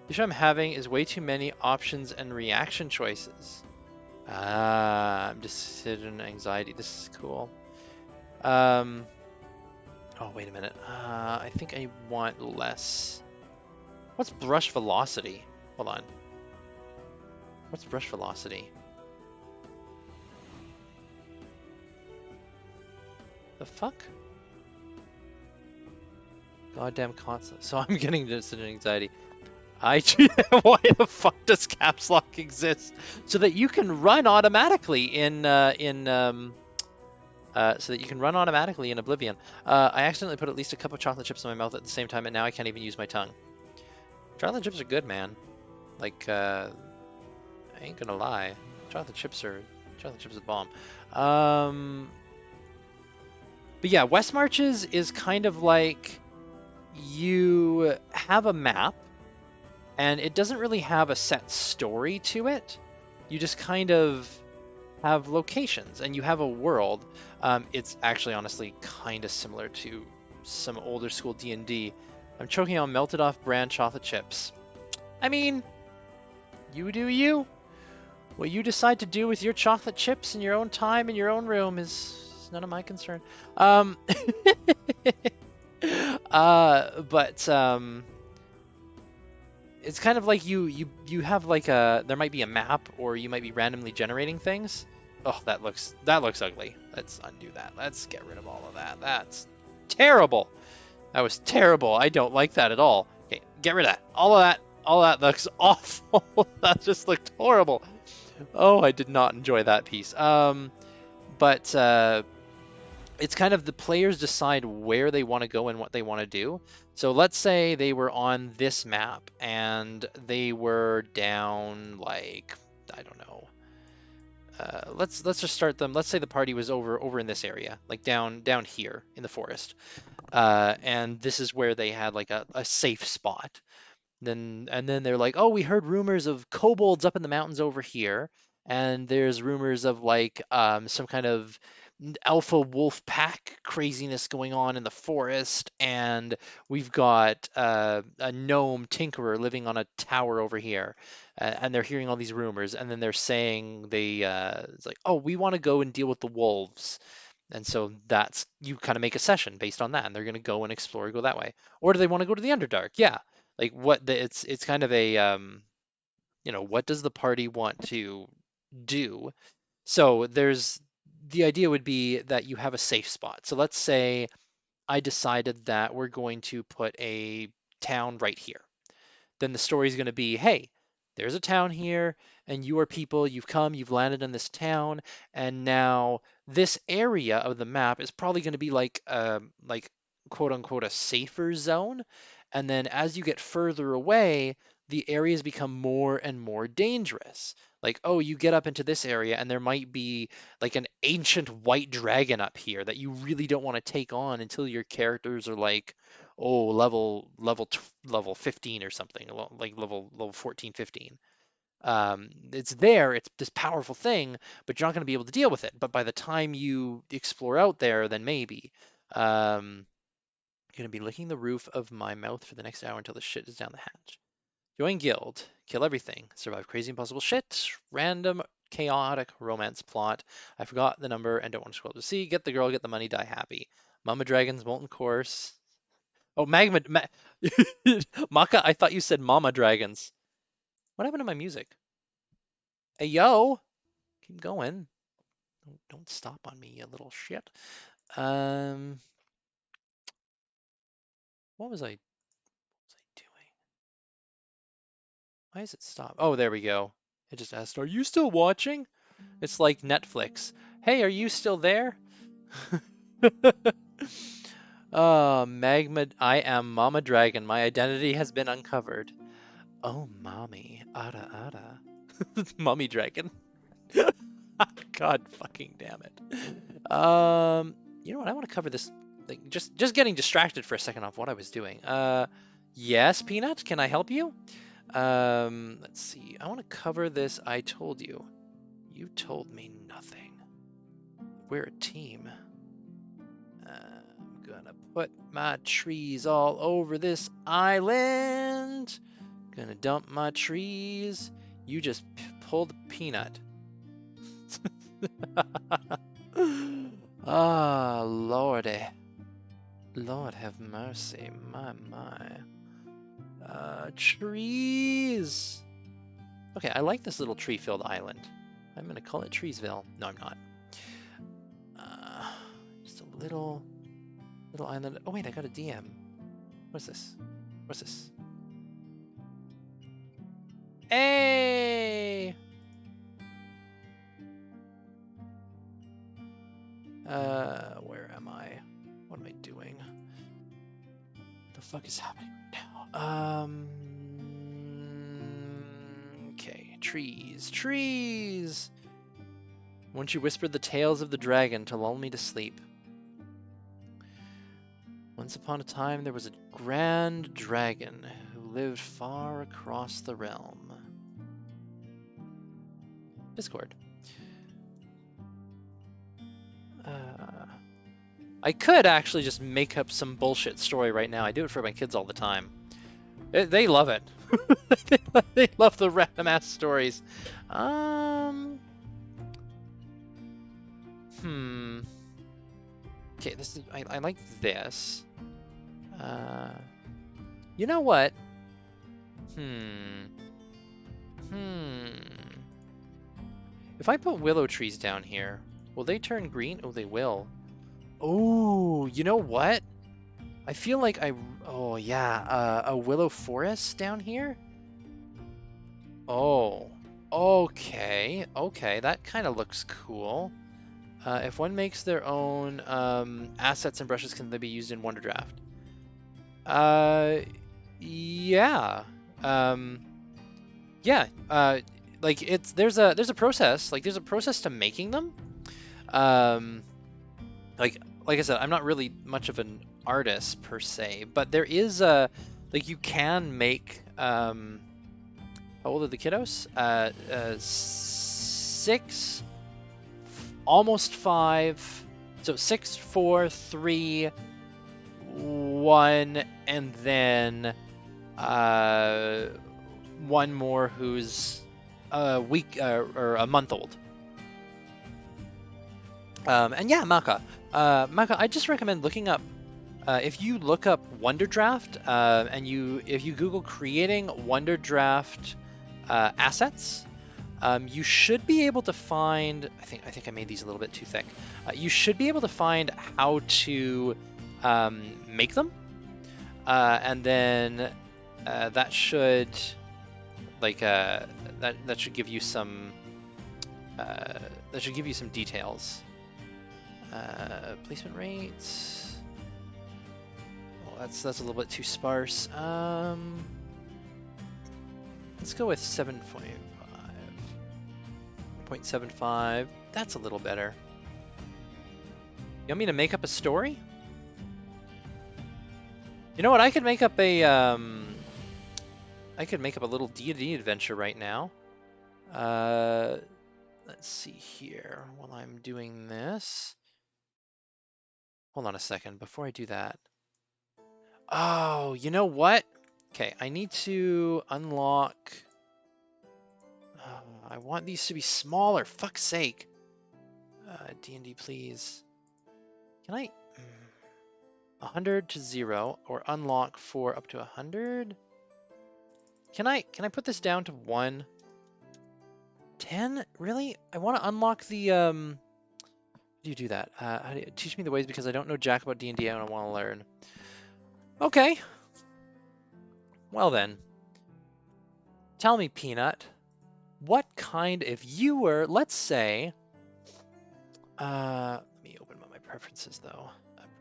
[SPEAKER 1] The issue I'm having is way too many options and reaction choices. I'm just sitting in anxiety. This is cool. Oh, wait a minute. I think I want less. What's brush velocity? Hold on. What's brush velocity? The fuck? Goddamn constant. So I'm getting just an anxiety. Why the fuck does caps lock exist? So that you can run automatically in Oblivion. I accidentally put at least a cup of chocolate chips in my mouth at the same time, and now I can't even use my tongue. Chocolate chips are good, man. Like, I ain't gonna lie. Chocolate chips are a bomb. Um, but yeah, Westmarches is kind of like you have a map, and it doesn't really have a set story to it. You just kind of have locations, and you have a world. It's actually honestly kind of similar to some older school D&D. I'm choking on melted off bran chocolate chips. I mean, you do you. What you decide to do with your chocolate chips in your own time in your own room is none of my concern. Um, but it's kind of like you have like there might be a map, or you might be randomly generating things. Oh, that looks ugly. Let's undo that. Let's get rid of all of that. That's terrible. That was terrible. I don't like that at all. Okay, get rid of that. All of that. All of that looks awful. That just looked horrible. Oh, I did not enjoy that piece. But it's kind of the players decide where they want to go and what they want to do. So let's say they were on this map and they were down like, I don't know. Let's just start them. Let's say the party was over in this area, like down here in the forest. And this is where they had like a safe spot. Then they're like, oh, we heard rumors of kobolds up in the mountains over here, and there's rumors of like some kind of alpha wolf pack craziness going on in the forest, and we've got a gnome tinkerer living on a tower over here, and they're hearing all these rumors, and then they're saying it's like, oh, we want to go and deal with the wolves. And so that's you kind of make a session based on that, and they're going to go and explore, go that way. Or do they want to go to the Underdark? Yeah, like it's kind of a what does the party want to do? So the idea would be that you have a safe spot. So let's say I decided that we're going to put a town right here. Then the story is going to be, hey, there's a town here, and you are people, you've come, you've landed in this town, and now this area of the map is probably going to be like quote unquote a safer zone. And then as you get further away, the areas become more and more dangerous. Like, oh, you get up into this area, and there might be like an ancient white dragon up here that you really don't want to take on until your characters are like, oh, level 15 or something, like level 14, 15. It's there, it's this powerful thing, but you're not going to be able to deal with it. But by the time you explore out there, then maybe. Going to be licking the roof of my mouth for the next hour until the shit is down the hatch. Join guild, kill everything, survive crazy impossible shit, random chaotic romance plot. I forgot the number and don't want to scroll to see. Get the girl, get the money, die happy. Mama Dragon's molten course. Oh, Maka, I thought you said Mama Dragons. What happened to my music? Hey, yo! Keep going. Don't stop on me, you little shit. Um, what was I doing? Why is it stop? Oh, there we go. It just asked, are you still watching? It's like Netflix. Hey, are you still there? Magma, I am Mama Dragon. My identity has been uncovered. Oh, mommy. Ada, ada. Mommy Dragon. God fucking damn it. You know what? I want to cover this thing. Just getting distracted for a second off what I was doing. Yes, Peanut, can I help you? Let's see. I want to cover this. I told you. You told me nothing. We're a team. I'm gonna put my trees all over this island. Gonna dump my trees. You just pulled a peanut. Ah, Lordy. Lord have mercy. My. Trees. Okay, I like this little tree-filled island. I'm gonna call it Treesville. No, I'm not. Just a little island. Oh wait, I got a DM. What's this? What's this? Hey! Where am I? What am I doing? What the fuck is happening right now? Okay, trees, trees! Won't you whisper the tales of the dragon to lull me to sleep? Once upon a time there was a grand dragon who lived far across the realm. Discord. I could actually just make up some bullshit story right now. I do it for my kids all the time. They love it. They love the random ass stories. Okay, this is I like this. You know what? If I put willow trees down here, will they turn green? Oh, they will. Oh, you know what? I feel like oh yeah, a willow forest down here? Oh, okay, that kind of looks cool. If one makes their own assets and brushes, can they be used in Wonderdraft? Yeah. Yeah. Like there's a process. Like there's a process to making them. Like I said, I'm not really much of an artist per se, but there is like you can make how old are the kiddos? 6, almost 5. So 6, 4, 3, 1, and then one more who's a week or a month old. And yeah, Maka, I just recommend looking up. If you look up Wonderdraft and if you Google creating Wonderdraft assets, you should be able to find. I think I made these a little bit too thick. You should be able to find how to make them, and then that should that should give you some details. Placement rates. Well, that's a little bit too sparse. Let's go with 7.5. That's a little better. You want me to make up a story? You know what? I could make up a little D&D adventure right now. Let's see here. While I'm doing this, hold on a second before I do that. Oh, you know what? Okay, I need to unlock. I want these to be smaller. Fuck's sake. D&D, please. Can I 100 to 0 or unlock for up to 100? Can I put this down to 1? 10? Really? I want to unlock the How do you do that? How do you, teach me the ways, because I don't know jack about D&D and I want to learn. Okay. Well then. Tell me, Peanut, what kind, if you were, let's say, let me open up my preferences though.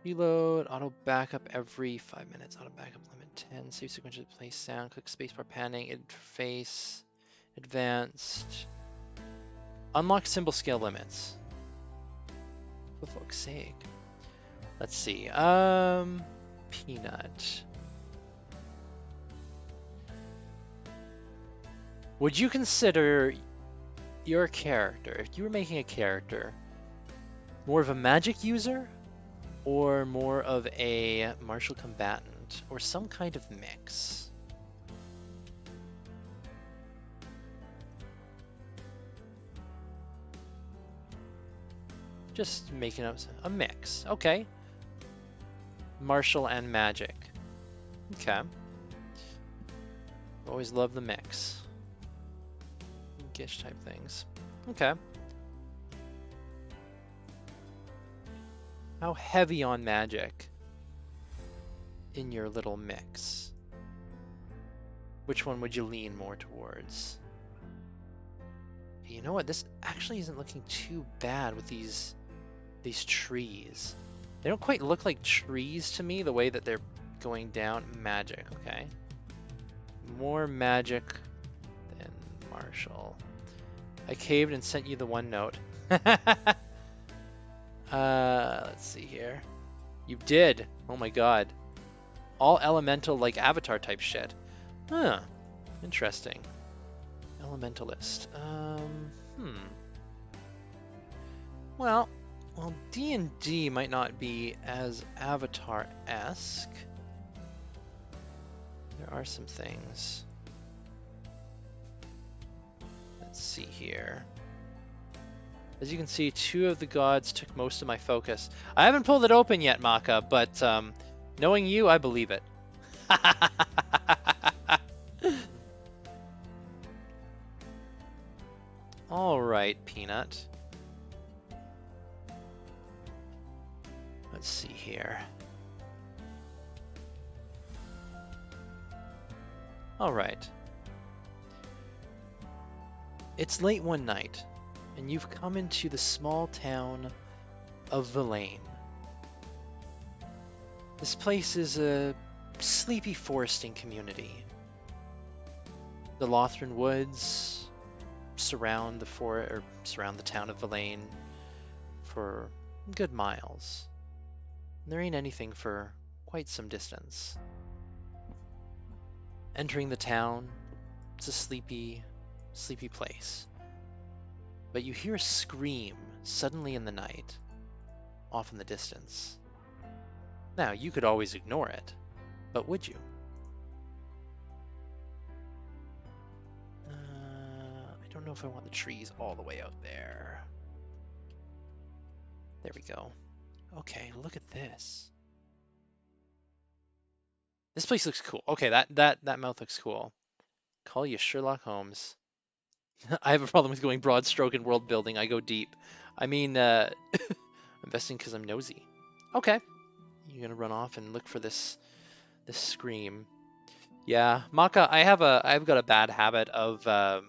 [SPEAKER 1] Reload, auto backup every 5 minutes, auto backup limit 10, save sequential play sound, click spacebar panning, interface, advanced, unlock symbol scale limits. For fuck's sake. Let's see, Peanut. Would you consider your character, if you were making a character, more of a magic user or more of a martial combatant or some kind of mix? Just making up a mix. Okay. Martial and magic. Okay. Always love the mix. Gish type things. Okay. How heavy on magic in your little mix? Which one would you lean more towards? You know what? This actually isn't looking too bad with these trees. They don't quite look like trees to me, the way that they're going down. Magic, okay. More magic than Marshall. I caved and sent you the one note. Let's see here. You did. Oh my god. All elemental like Avatar type shit. Huh. Interesting. Elementalist. Well, D&D might not be as Avatar-esque. There are some things. Let's see here. As you can see, 2 of the gods took most of my focus. I haven't pulled it open yet, Maka, but knowing you, I believe it. All right, Peanut. Let's see here. All right. It's late one night, and you've come into the small town of Villain. This place is a sleepy foresting community. The Lothran Woods surround the town of Villain for good miles. There ain't anything for quite some distance. Entering the town, it's a sleepy place. But you hear a scream suddenly in the night, off in the distance. Now, you could always ignore it, but would you? I don't know if I want the trees all the way out there. There we go. Okay, look at this. This place looks cool. Okay, that mouth looks cool. Call you Sherlock Holmes. I have a problem with going broad stroke in world building. I go deep. I mean, investing because I'm nosy. Okay. You're gonna run off and look for this scream. Yeah, Maka, I've got a bad habit of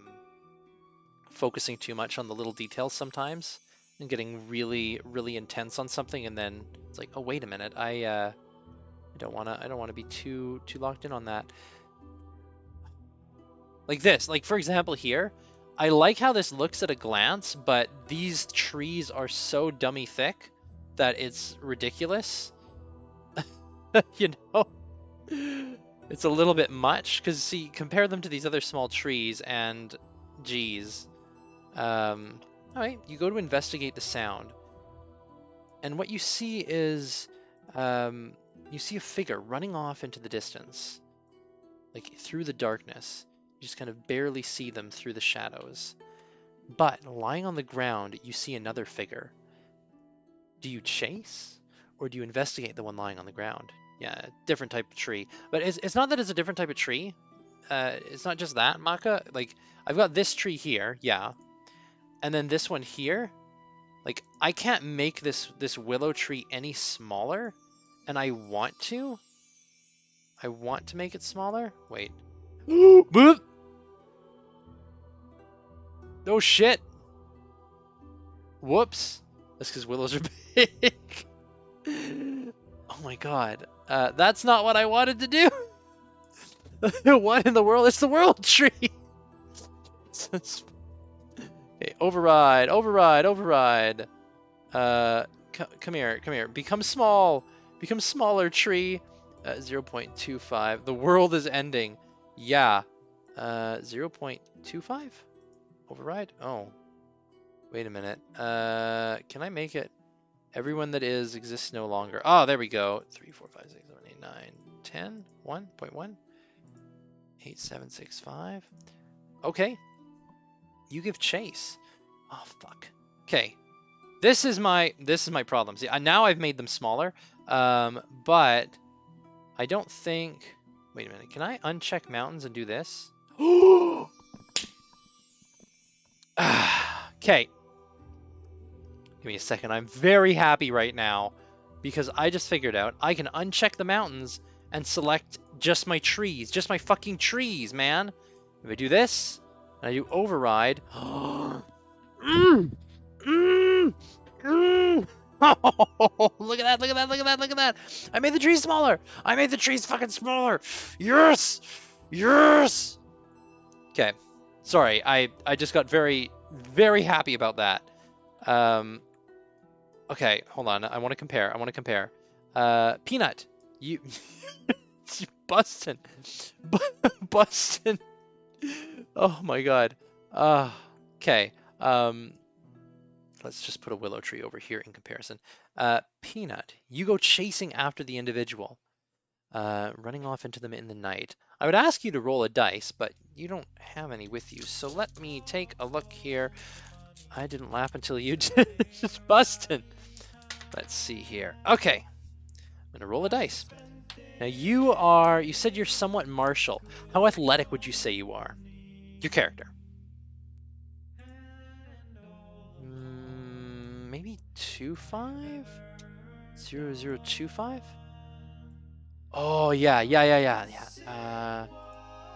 [SPEAKER 1] focusing too much on the little details sometimes and getting really, really intense on something, and then it's like, oh wait a minute, I don't wanna be too locked in on that. Like this, like for example here, I like how this looks at a glance, but these trees are so dummy thick that it's ridiculous. You know? It's a little bit much, because see, compare them to these other small trees and, geez. Alright, you go to investigate the sound. And what you see is, you see a figure running off into the distance. Like, through the darkness. You just kind of barely see them through the shadows. But, lying on the ground, you see another figure. Do you chase? Or do you investigate the one lying on the ground? Yeah, different type of tree. But it's not that it's a different type of tree. It's not just that, Maka. Like, I've got this tree here, yeah. And then this one here. Like, I can't make this willow tree any smaller. And I want to. I want to make it smaller. Wait. Boop! Oh shit! Whoops. That's because willows are big. Oh my god. That's not what I wanted to do. What in the world? It's the world tree. Okay, override. Come here. Become small. Become smaller, tree. 0.25. The world is ending. Yeah. 0.25? Override? Oh. Wait a minute. Can I make it? Everyone that is exists no longer. Oh, there we go. 3, 4, 5, 6, 7, 8, 9, 10. 1.1. 8765. Okay. You give chase. Oh fuck. Okay. This is my problem. See, now I've made them smaller. But I don't think. Wait a minute. Can I uncheck mountains and do this? Okay. Give me a second. I'm very happy right now because I just figured out I can uncheck the mountains and select just my trees. Just my fucking trees, man. If I do this, and I do override. Oh, look at that. I made the trees smaller. I made the trees fucking smaller. Yes. Okay. Sorry, I just got very, very happy about that. Um, okay, hold on. I want to compare. I want to compare. Peanut, you, Bustin, Bustin. Oh my God. Uh, okay. Um, let's just put a willow tree over here in comparison. Peanut, you go chasing after the individual, running off into them in the night. I would ask you to roll a dice, but you don't have any with you. So let me take a look here. I didn't laugh until you did. Just busting. Let's see here. Okay, I'm gonna roll a dice. Now you said you're somewhat martial. How athletic would you say you are? Your character. Maybe 2.5? 0.025? Oh yeah.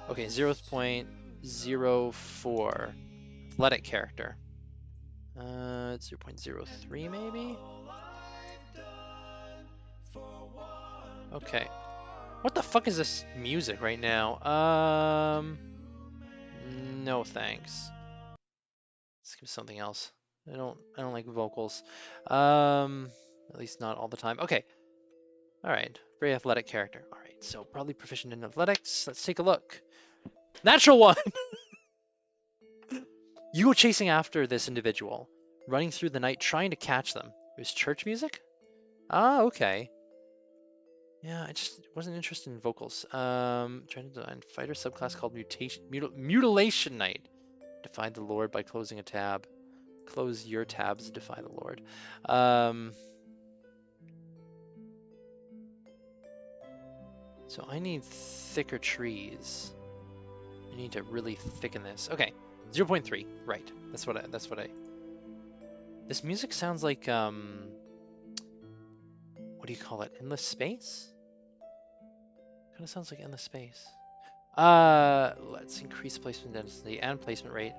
[SPEAKER 1] Okay, 0.04 athletic character. 0.03 maybe? Okay. What the fuck is this music right now? No thanks. Let's give something else. I don't like vocals. At least not all the time. Okay. All right. Very athletic character. All right. So probably proficient in athletics. Let's take a look. Natural one. You go chasing after this individual, running through the night, trying to catch them. It was church music? Ah, okay. Yeah, I just wasn't interested in vocals. Trying to design fighter subclass called Mutilation Knight. Defy the Lord by closing a tab. Close your tabs, defy the Lord. So I need thicker trees. I need to really thicken this. Okay, 0.3. Right. That's what I. This music sounds like what do you call it? Endless space? Kind of sounds like endless space. Let's increase placement density and placement rate.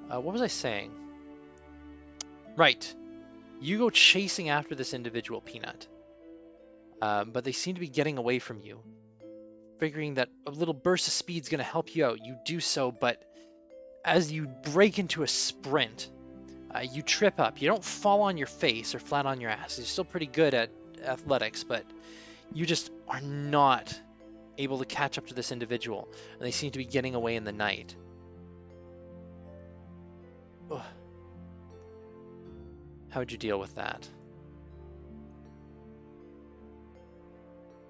[SPEAKER 1] What was I saying? Right. You go chasing after this individual, Peanut. But they seem to be getting away from you. Figuring that a little burst of speed is going to help you out, you do so, but as you break into a sprint, you trip up. You don't fall on your face or flat on your ass. You're still pretty good at athletics, but you just are not able to catch up to this individual, and they seem to be getting away in the night. Ugh. How would you deal with that?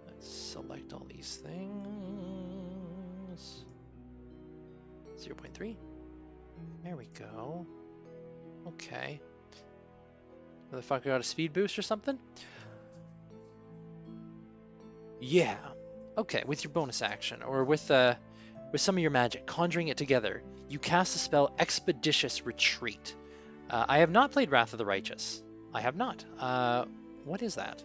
[SPEAKER 1] Let's select all these things. 0.3. There we go. Okay. Motherfucker got a speed boost or something? Yeah. Okay, with your bonus action, or with some of your magic, conjuring it together, you cast the spell Expeditious Retreat. I have not played Wrath of the Righteous. I have not. What is that?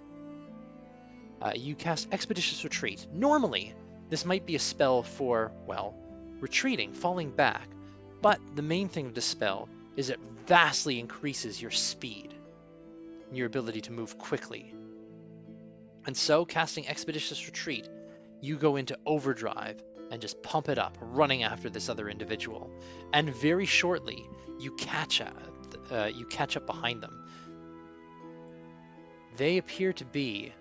[SPEAKER 1] You cast Expeditious Retreat. Normally, this might be a spell for, well, retreating, falling back. But the main thing of this spell is it vastly increases your speed and your ability to move quickly. And so, casting Expeditious Retreat, you go into overdrive and just pump it up, running after this other individual. And very shortly, you catch up behind them. They appear to be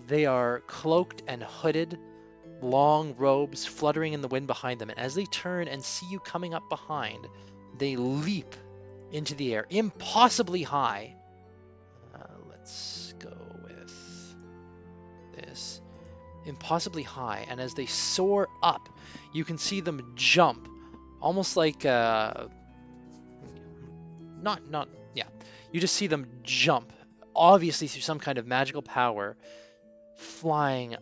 [SPEAKER 1] they are cloaked and hooded, long robes fluttering in the wind behind them. And as they turn and see you coming up behind, they leap into the air, impossibly high. Let's go with this. Impossibly high. And as they soar up, you can see them jump, almost like yeah. You just see them jump, obviously through some kind of magical power, flying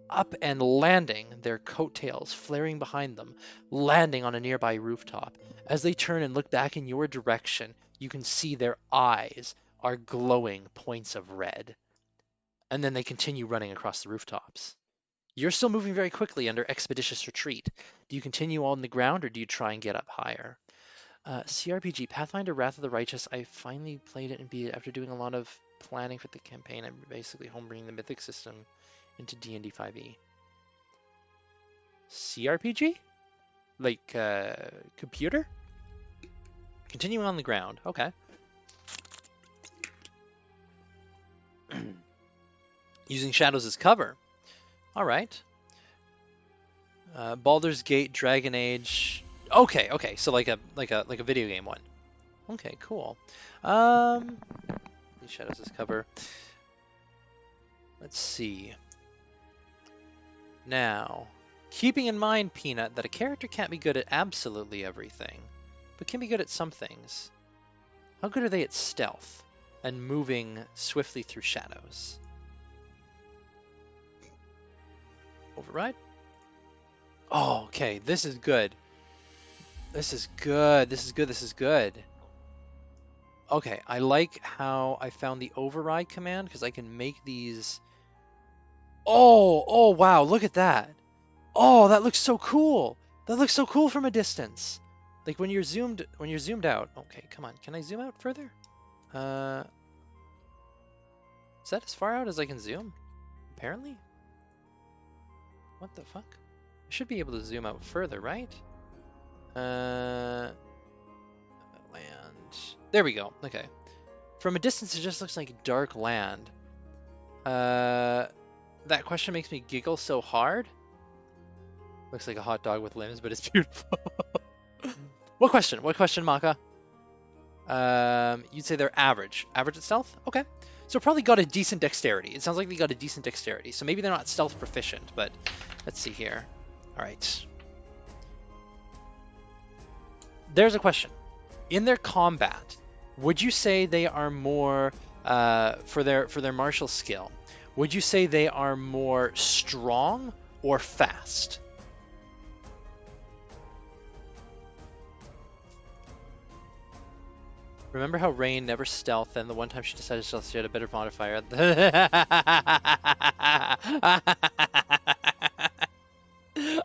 [SPEAKER 1] up and landing, their coattails flaring behind them, landing on a nearby rooftop. As they turn and look back in your direction, you can see their eyes are glowing points of red. And then they continue running across the rooftops. You're still moving very quickly under Expeditious Retreat. Do you continue on the ground or do you try and get up higher? CRPG, Pathfinder Wrath of the Righteous. I finally played it and beat it after doing a lot of planning for the campaign. I'm basically homebringing the mythic system into D&D 5e. CRPG? computer? Continuing on the ground. Okay. Using shadows as cover. All right. Baldur's Gate, Dragon Age. Okay, okay. So like a video game one. Okay, cool. These shadows as cover. Let's see. Now, keeping in mind, Peanut, that a character can't be good at absolutely everything, but can be good at some things. How good are they at stealth and moving swiftly through shadows? Override? Oh, okay. This is good. This is good. This is good. This is good. Okay, I like how I found the override command because I can make these. Oh, wow, look at that. Oh, that looks so cool. That looks so cool from a distance. Like when you're zoomed out. Okay, come on. Can I zoom out further? Is that as far out as I can zoom? Apparently. What the fuck? I should be able to zoom out further, right? Land. There we go. Okay. From a distance, it just looks like dark land. That question makes me giggle so hard. Looks like a hot dog with limbs, but it's beautiful. What question? What question, Maka? You'd say they're average. Average at stealth? Okay. So probably got a decent dexterity. It sounds like they got a decent dexterity. So maybe they're not stealth proficient, but let's see here. All right. There's a question. In their combat, would you say they are more for their martial skill? Would you say they are more strong or fast? Remember how Rain never stealthed, and the one time she decided to stealth, she had a better modifier.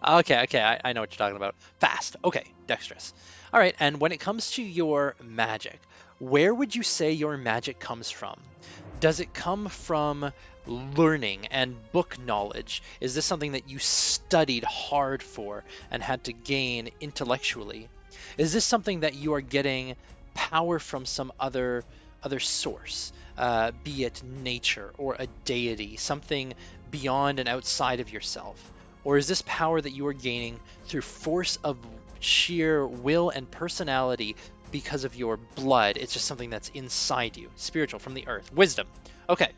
[SPEAKER 1] Okay, I know what you're talking about. Fast. Okay, dexterous. All right, and when it comes to your magic, where would you say your magic comes from? Does it come from learning and book knowledge? Is this something that you studied hard for and had to gain intellectually? Is this something that you are getting power from some other source, be it nature or a deity, something beyond and outside of yourself? Or is this power that you are gaining through force of sheer will and personality because of your blood? It's just something that's inside you, spiritual, from the earth. Wisdom. Okay,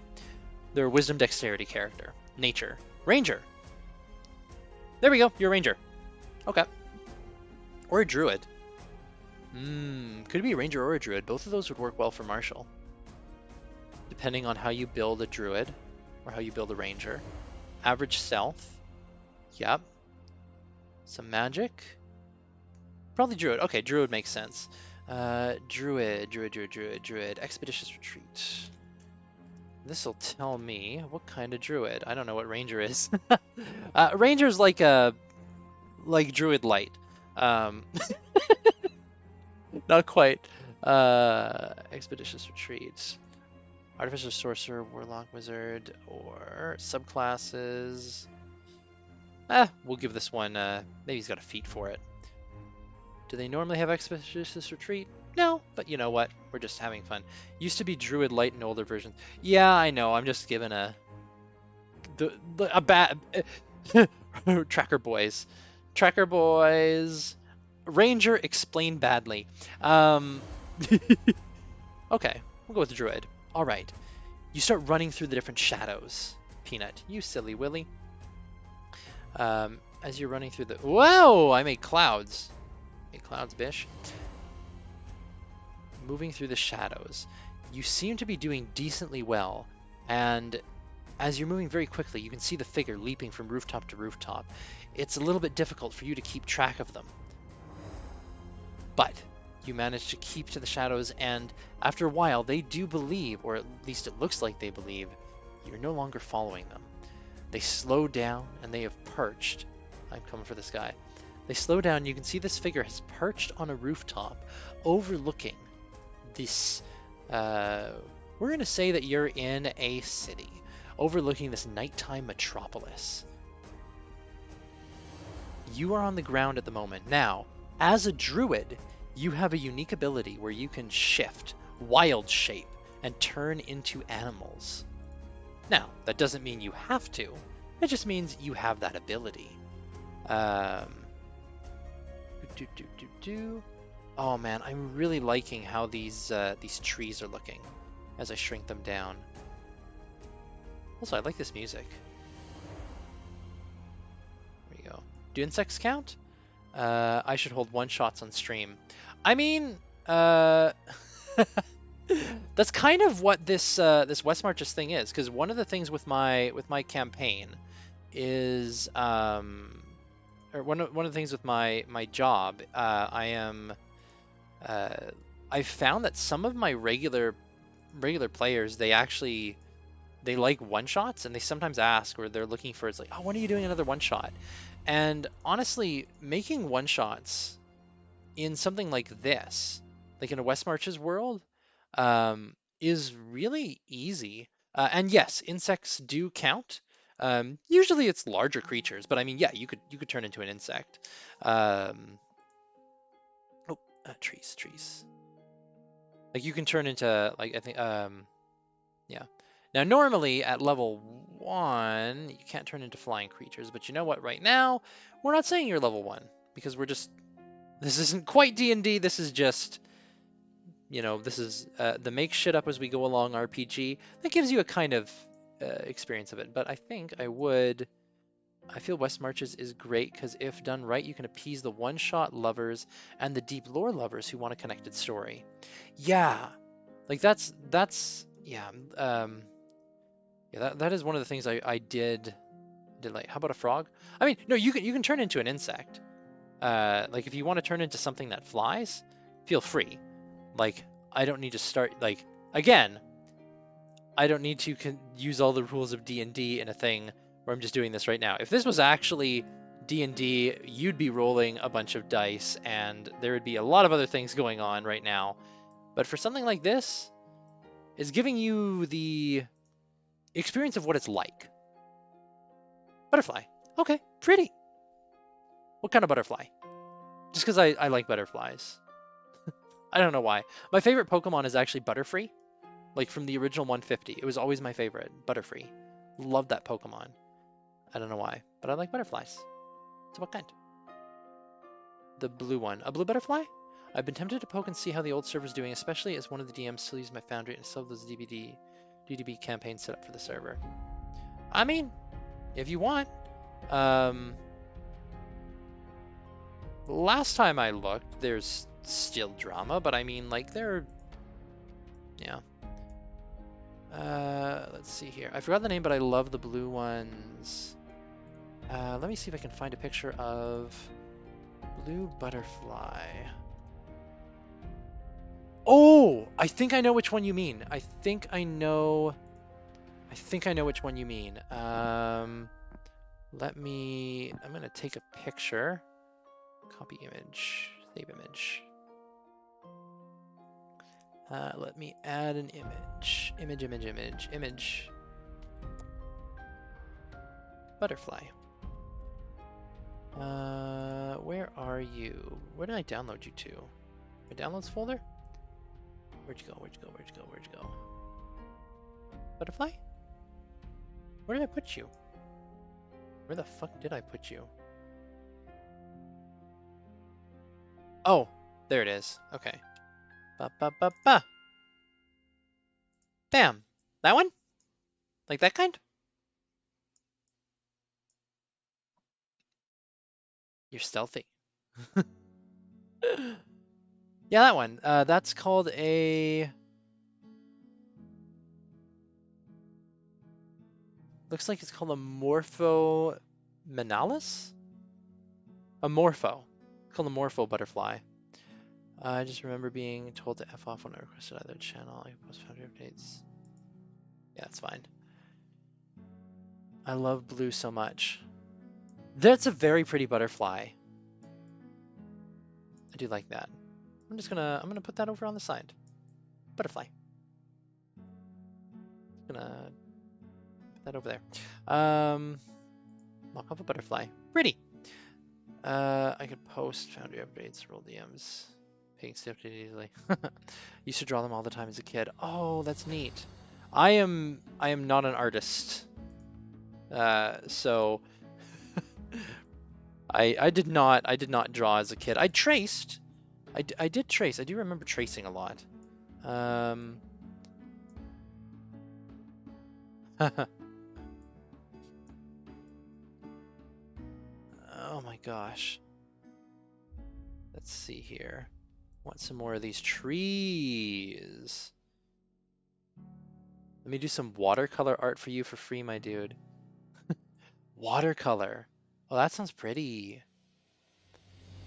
[SPEAKER 1] they're a wisdom dexterity character. Nature. Ranger. There we go, you're a ranger. Okay. Or a druid. Could it be a ranger or a druid? Both of those would work well for martial, depending on how you build a druid or how you build a ranger. Average stealth. Yep. Some magic. Probably druid. Okay, druid makes sense. Druid. Expeditious retreat. This'll tell me what kind of druid. I don't know what ranger is. Ranger's like druid light. Not quite. Expeditious retreat. Artificer, sorcerer, warlock, wizard, or subclasses. We'll give this one, maybe he's got a feat for it. Do they normally have Expeditious Retreat? No, but you know what? We're just having fun. Used to be Druid Light in older versions. Yeah, I know. I'm just giving a bad... Tracker Boys. Tracker Boys. Ranger explained badly. Okay, we'll go with the Druid. All right. You start running through the different shadows, Peanut. You silly Willy. As you're running through the... Whoa! I made clouds. Made clouds, bish. Moving through the shadows. You seem to be doing decently well. And as you're moving very quickly, you can see the figure leaping from rooftop to rooftop. It's a little bit difficult for you to keep track of them. But you manage to keep to the shadows, and after a while, they do believe, or at least it looks like they believe, you're no longer following them. They slow down, and they have perched. I'm coming for this guy. They slow down, and you can see this figure has perched on a rooftop, overlooking this... we're going to say that you're in a city, overlooking this nighttime metropolis. You are on the ground at the moment. Now, as a druid, you have a unique ability where you can shift, wild shape, and turn into animals. Now, that doesn't mean you have to. It just means you have that ability. Oh man, I'm really liking how these trees are looking as I shrink them down. Also, I like this music. There you go. Do insects count? I should hold one-shots on stream. I mean, that's kind of what this this Westmarches thing is, because one of the things with my campaign is or one of the things with my job, I've found that some of my regular players, they like one shots, and they sometimes ask, or they're looking for, it's like, oh, when are you doing another one shot? And honestly, making one shots in something like this, like in a Westmarches world, is really easy. And yes, insects do count. Usually it's larger creatures, but I mean, yeah, you could turn into an insect. Oh, trees. Like you can turn into, like, I think, yeah. Now normally at level 1 you can't turn into flying creatures, but you know what? Right now we're not saying you're level 1 because this isn't quite D&D. This is just, this is the make shit up as we go along RPG that gives you a kind of experience of it. But I think I feel Westmarches is great because if done right, you can appease the one-shot lovers and the deep lore lovers who want a connected story. Yeah, like that's yeah. Yeah, that is one of the things I did like. How about a frog? I mean, no, you can turn into an insect. Like if you want to turn into something that flies, feel free. Like I don't need to start, like, again, I don't need to use all the rules of D&D in a thing where I'm just doing this right now. If this was actually D&D, you'd be rolling a bunch of dice and there would be a lot of other things going on right now. But for something like this, it's giving you the experience of what it's like. Butterfly. Okay, pretty. What kind of butterfly? Just because I like butterflies. I don't know why. My favorite Pokemon is actually Butterfree. Like from the original 150. It was always my favorite. Butterfree. Loved that Pokemon. I don't know why, but I like butterflies. So what kind? The blue one. A blue butterfly? I've been tempted to poke and see how the old server's doing, especially as one of the DMs still uses my Foundry and still have those DDB campaigns set up for the server. I mean, if you want. Last time I looked, there's still drama, but I mean, like, yeah. Let's see here. I forgot the name, but I love the blue ones. Let me see if I can find a picture of blue butterfly. Oh, I think I know which one you mean. I think I know which one you mean. I'm gonna take a picture. Copy image, save image. Let me add an image. Image. Butterfly. Where are you? Where did I download you to? My downloads folder? Where'd you go? Butterfly? Where did I put you? Where the fuck did I put you? Oh, there it is. Okay. Ba. Bam. That one? Like that kind? You're stealthy. Yeah, that one. That's called a... Looks like it's called a Morpho Manalis? A Morpho. It's called a Morpho butterfly. I just remember being told to F off when I requested either channel. I post Foundry updates. Yeah, that's fine. I love blue so much. That's a very pretty butterfly. I do like that. I'm gonna put that over on the side. Butterfly. Gonna put that over there. Mock up a butterfly. Pretty. I could post foundry updates, roll DMs, paints update easily. Used to draw them all the time as a kid. Oh, that's neat. I am not an artist. So I did not draw as a kid. I traced. I did trace. I do remember tracing a lot. Um, oh my gosh. Let's see here. Want some more of these trees. Let me do some watercolor art for you for free, my dude. Watercolor. Oh, that sounds pretty.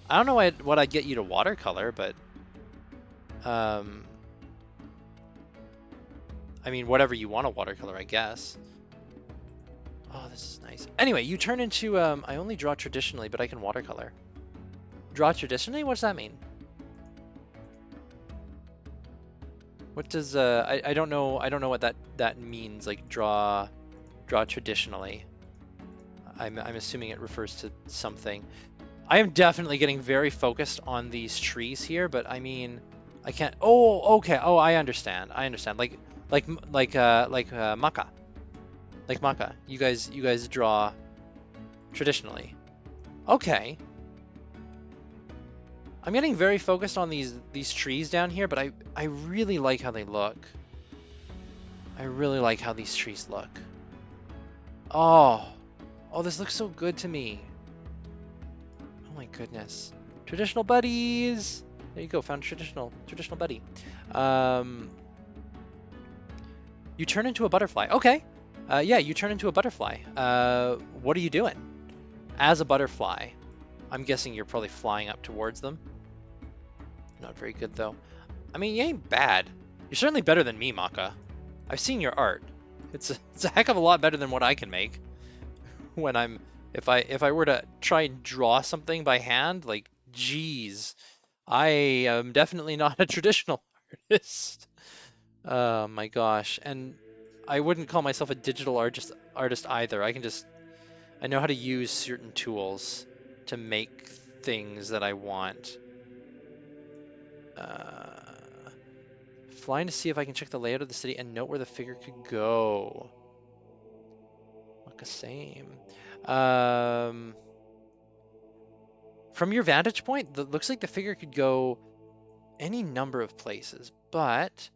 [SPEAKER 1] I don't know what I'd get you to watercolor, but um, I mean, whatever you want to watercolor, I guess. Oh, this is nice. Anyway, you turn into I only draw traditionally, but I can watercolor. Draw traditionally? What does that mean? What does I don't know what that means, like draw traditionally. I'm assuming it refers to something. I am definitely getting very focused on these trees here, but I mean, I can't. Oh, okay. Oh, I understand. I understand. Like Maka. Like Maka. You guys draw traditionally. Okay. I'm getting very focused on these trees down here, but I really like how they look. I really like how these trees look. Oh, oh, this looks so good to me. Oh my goodness. Traditional buddies. There you go. Found traditional buddy. Um, you turn into a butterfly. Okay. Yeah, you turn into a butterfly. What are you doing? As a butterfly, I'm guessing you're probably flying up towards them. Not very good though. I mean, you ain't bad. You're certainly better than me, Maka. I've seen your art. It's a heck of a lot better than what I can make when I'm if I were to try and draw something by hand, like geez, I am definitely not a traditional artist. Oh my gosh. And I wouldn't call myself a digital artist either. I know how to use certain tools to make things that I want. Uh, Flying to see if I can check the layout of the city and note where the figure could go. Like the same. Um, from your vantage point, it looks like the figure could go any number of places, but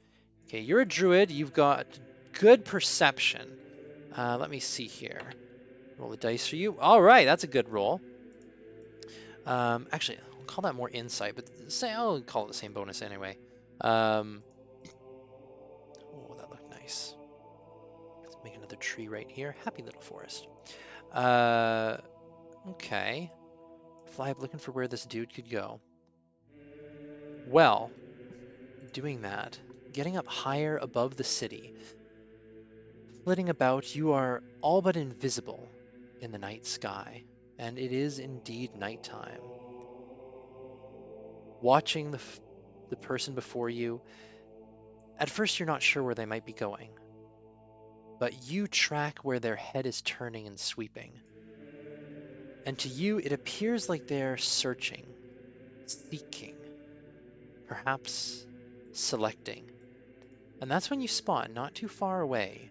[SPEAKER 1] okay, you're a druid. You've got good perception. Let me see here. Roll the dice for you. All right, that's a good roll. Actually, I'll call that more insight, but say I'll call it the same bonus anyway. Um, oh, that looked nice. Let's make another tree right here. Happy little forest. Uh, okay. Fly up looking for where this dude could go. Well, doing that, getting up higher above the city, flitting about, you are all but invisible in the night sky, and it is indeed nighttime. Watching the person before you, at first you're not sure where they might be going, but you track where their head is turning and sweeping. And to you, it appears like they're searching, seeking, perhaps selecting. And that's when you spot, not too far away,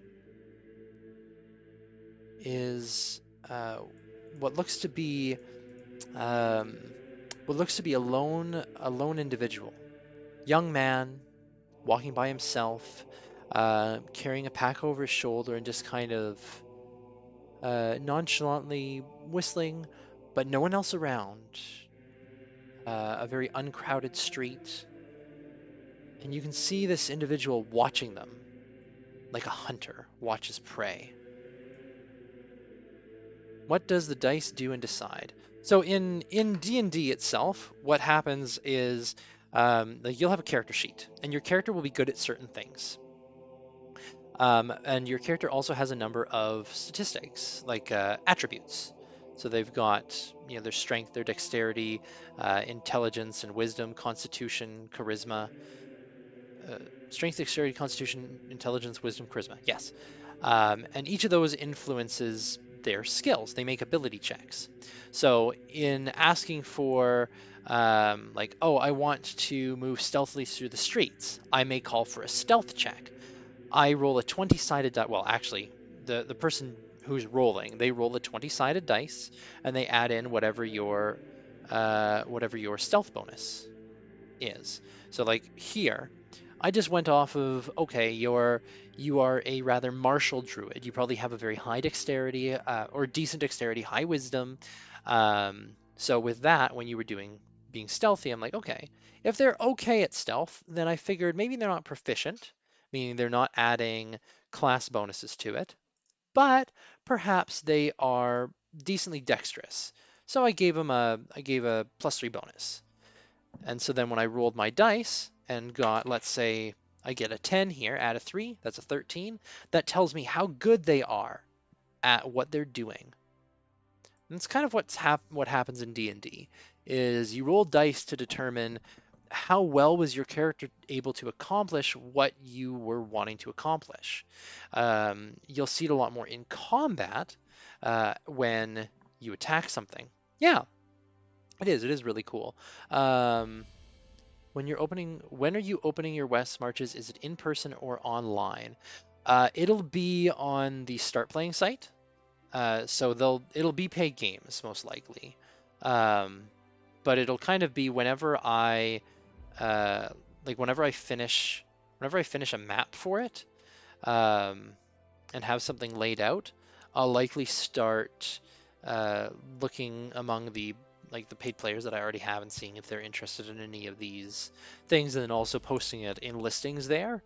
[SPEAKER 1] is what looks to be um, a lone individual, young man walking by himself, carrying a pack over his shoulder and just kind of nonchalantly whistling, but no one else around. A very uncrowded street, and you can see this individual watching them like a hunter watches prey. What does the dice do and decide? So in D&D itself, what happens is like you'll have a character sheet, and your character will be good at certain things. And your character also has a number of statistics, like attributes. So they've got, their strength, their dexterity, intelligence and wisdom, constitution, charisma, uh, strength, dexterity, constitution, intelligence, wisdom, charisma. Yes. And each of those influences their skills. They make ability checks. So in asking for like, oh, I want to move stealthily through the streets, I may call for a stealth check. I roll a 20-sided die. Well, actually, the person who's rolling, they roll a 20-sided dice, and they add in whatever your stealth bonus is. So like here, I just went off of, okay, you are a rather martial druid. You probably have a very high dexterity or decent dexterity, high wisdom. So with that, when you were being stealthy, I'm like, okay, if they're okay at stealth, then I figured maybe they're not proficient, meaning they're not adding class bonuses to it, but perhaps they are decently dexterous. So I gave a +3 bonus. And so then when I rolled my dice and got, let's say I get a 10 here, add a 3, that's a 13, that tells me how good they are at what they're doing. And it's kind of what happens in D&D is you roll dice to determine how well was your character able to accomplish what you were wanting to accomplish. You'll see it a lot more in combat when you attack something. Yeah, it is. It is really cool. When are you opening your Westmarches? Is it in person or online? It'll be on the Start Playing site. So it'll be paid games most likely. Um, but it'll kind of be uh, whenever I finish a map for it, um, and have something laid out, I'll likely start uh, looking among the paid players that I already have and seeing if they're interested in any of these things, and then also posting it in listings there.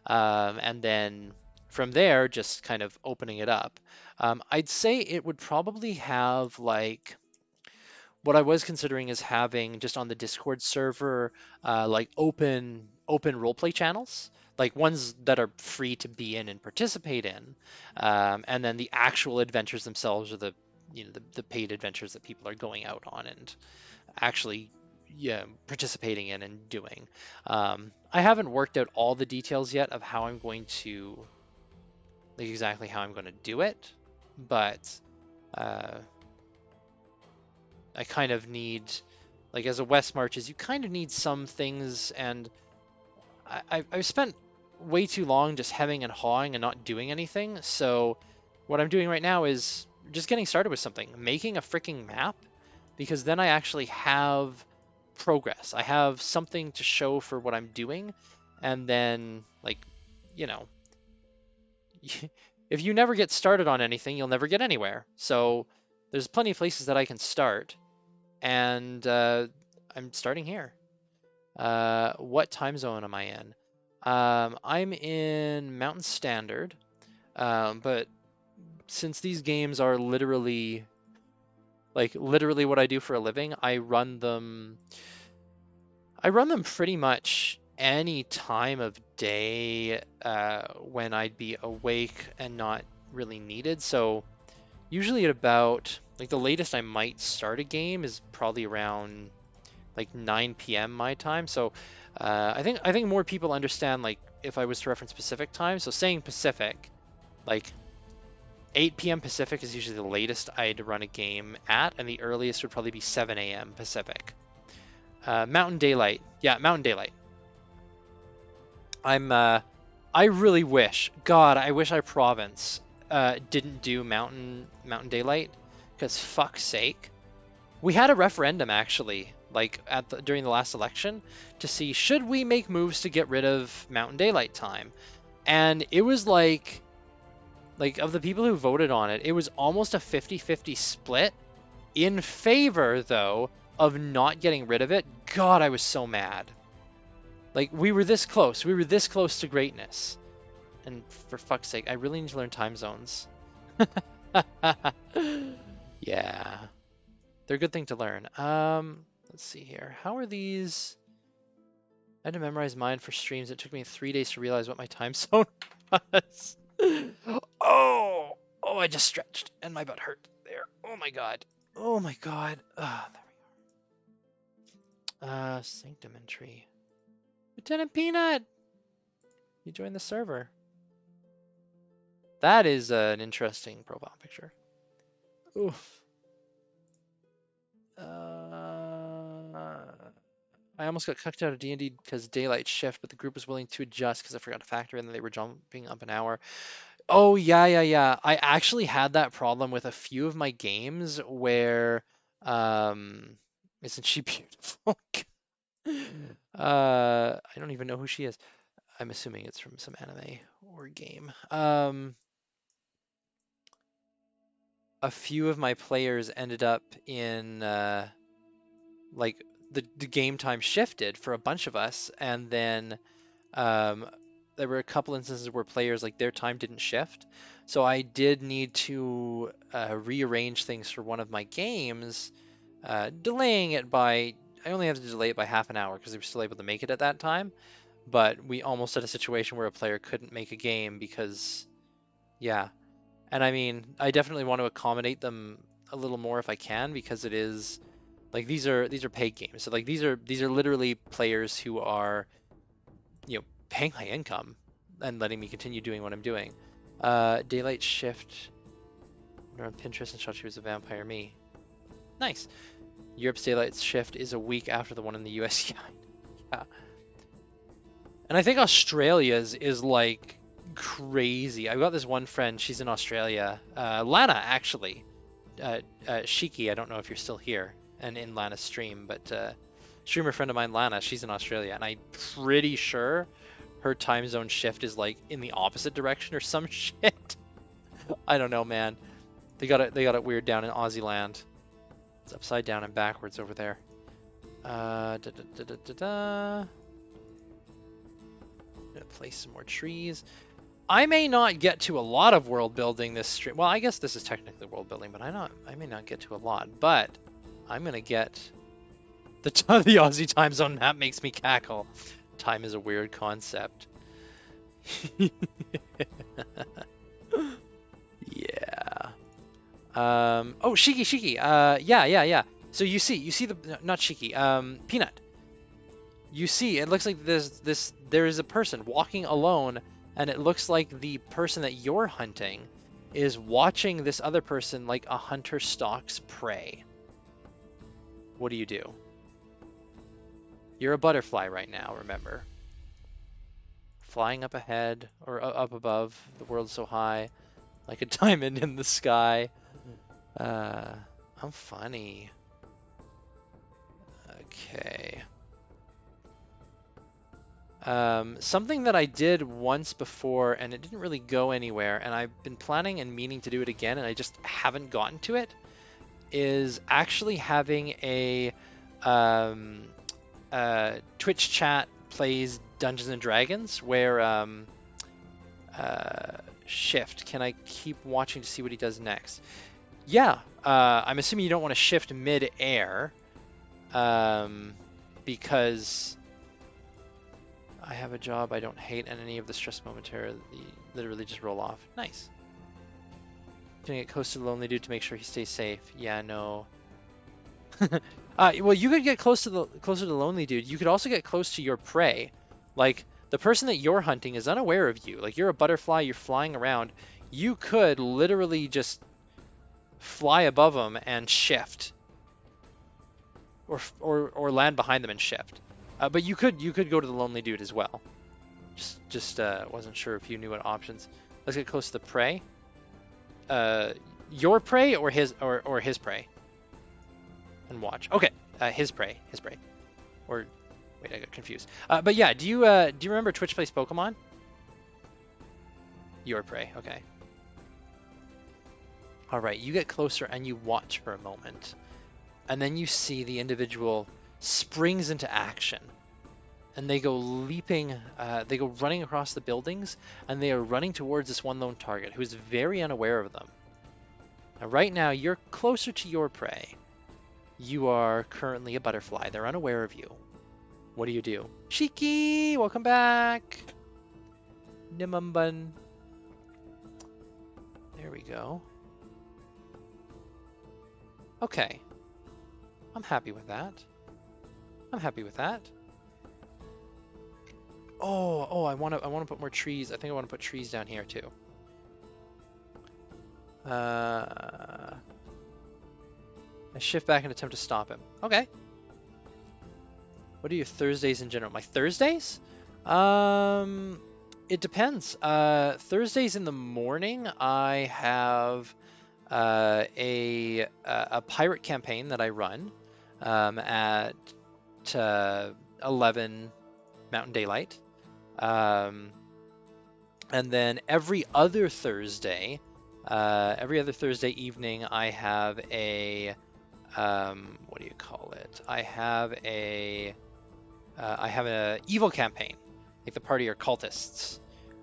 [SPEAKER 1] And then from there, just kind of opening it up. I'd say it would probably have like what I was considering is having just on the Discord server, like open roleplay channels, like ones that are free to be in and participate in, and then the actual adventures themselves are the paid adventures that people are going out on and actually yeah participating in and doing. I haven't worked out all the details yet of how I'm going to like exactly how I'm going to do it, but uh, I kind of need, like as a Westmarches, you kind of need some things, and I've spent way too long just hemming and hawing and not doing anything. So what I'm doing right now is just getting started with something, making a freaking map, because then I actually have progress. I have something to show for what I'm doing, and then like, you know, if you never get started on anything, you'll never get anywhere. So there's plenty of places that I can start and I'm starting here. What time zone am I in? I'm in Mountain Standard, but since these games are literally what I do for a living, I run them pretty much any time of day when I'd be awake and not really needed. So usually at about like the latest I might start a game is probably around like 9 p.m. my time. So I think more people understand like if I was to reference Pacific time. So saying Pacific, like 8 p.m. Pacific is usually the latest I'd run a game at, and the earliest would probably be 7 a.m. Pacific. Mountain Daylight, yeah, Mountain Daylight. I'm I really wish, God, I wish our province didn't do Mountain Daylight, because fuck's sake. We had a referendum actually, like during the last election, to see should we make moves to get rid of Mountain Daylight Time, and it was like of the people who voted on it, it was almost a 50-50 split in favor though of not getting rid of it. God, I was so mad. Like we were this close. We were this close to greatness. And for fuck's sake, I really need to learn time zones. Yeah. They're a good thing to learn. Let's see here. How are these? I had to memorize mine for streams. It took me 3 days to realize what my time zone was. Oh, oh, I just stretched and my butt hurt there. Oh my god. Oh my god. There we are. Sanctum entry. Lieutenant Peanut, you joined the server. That is an interesting profile picture. Oof. Uh, I almost got kicked out of D&D because daylight shift, but the group was willing to adjust because I forgot to factor in that they were jumping up an hour. Oh, yeah, yeah, yeah. I actually had that problem with a few of my games where, um, isn't she beautiful? I don't even know who she is. I'm assuming it's from some anime or game. A few of my players ended up in like the game time shifted for a bunch of us, and then um, there were a couple instances where players like their time didn't shift. So I did need to rearrange things for one of my games, delaying it by I only had to delay it by half an hour because they were still able to make it at that time. But we almost had a situation where a player couldn't make a game because, yeah. And I mean, I definitely want to accommodate them a little more if I can because it is like these are paid games. So like these are literally players who are, paying my income and letting me continue doing what I'm doing. Daylight shift. On Pinterest and thought she was a vampire. Me. Nice. Europe's daylight shift is a week after the one in the US. Yeah. And I think Australia's is like crazy. I've got this one friend, she's in Australia. Lana, actually. Shiki, I don't know if you're still here and in Lana's stream, but streamer friend of mine, Lana, she's in Australia, and I'm pretty sure her time zone shift is like in the opposite direction or some shit. I don't know, man. They got it weird down in Aussie land. It's upside down and backwards over there. Da, da, da, da, da, da. Gonna place some more trees. I may not get to a lot of world building this stream. Well, I guess this is technically world building, but I may not get to a lot. But I'm gonna get the Aussie time zone map makes me cackle. Time is a weird concept. Yeah. Oh, Shiki. Yeah. So you see the not Shiki. Peanut. You see, it looks like there is a person walking alone, and it looks like the person that you're hunting is watching this other person like a hunter stalks prey. What do you do? You're a butterfly right now, remember? Flying up ahead or up above, the world's so high, like a diamond in the sky. I'm funny. Okay. Something that I did once before and it didn't really go anywhere, and I've been planning and meaning to do it again, and I just haven't gotten to it, is actually having a Twitch chat plays Dungeons and Dragons where shift. Can I keep watching to see what he does next? Yeah, I'm assuming you don't want to shift mid-air because I have a job I don't hate and any of the stress momentarily literally just roll off. Nice. Gonna get close to the lonely dude to make sure he stays safe. Yeah, no. Well, you could get closer to the lonely dude. You could also get close to your prey. Like the person that you're hunting is unaware of you. Like you're a butterfly, you're flying around. You could literally just fly above them and shift, or land behind them and shift. But you could go to the lonely dude as well. Just wasn't sure if you knew what options. Let's get close to the prey. Your prey or his prey. And watch. Okay, his prey. Or wait, I got confused. But yeah, do you remember Twitch Plays Pokemon? Your prey. Okay. All right, you get closer and you watch for a moment, and then you see the individual springs into action, and they go leaping. They go running across the buildings, and they are running towards this one lone target who is very unaware of them. Now, right now, you're closer to your prey. You are currently a butterfly. They're unaware of you. What do you do? Shiki, welcome back. Nimumban. There we go. Okay. I'm happy with that. Oh, I want to put more trees. I think I want to put trees down here too. I shift back and attempt to stop him. Okay. What are your Thursdays in general? My Thursdays? It depends. Thursdays in the morning, I have a pirate campaign that I run at 11 Mountain Daylight. And then every other Thursday evening, I have a what do you call it? I have a evil campaign, like the party are cultists,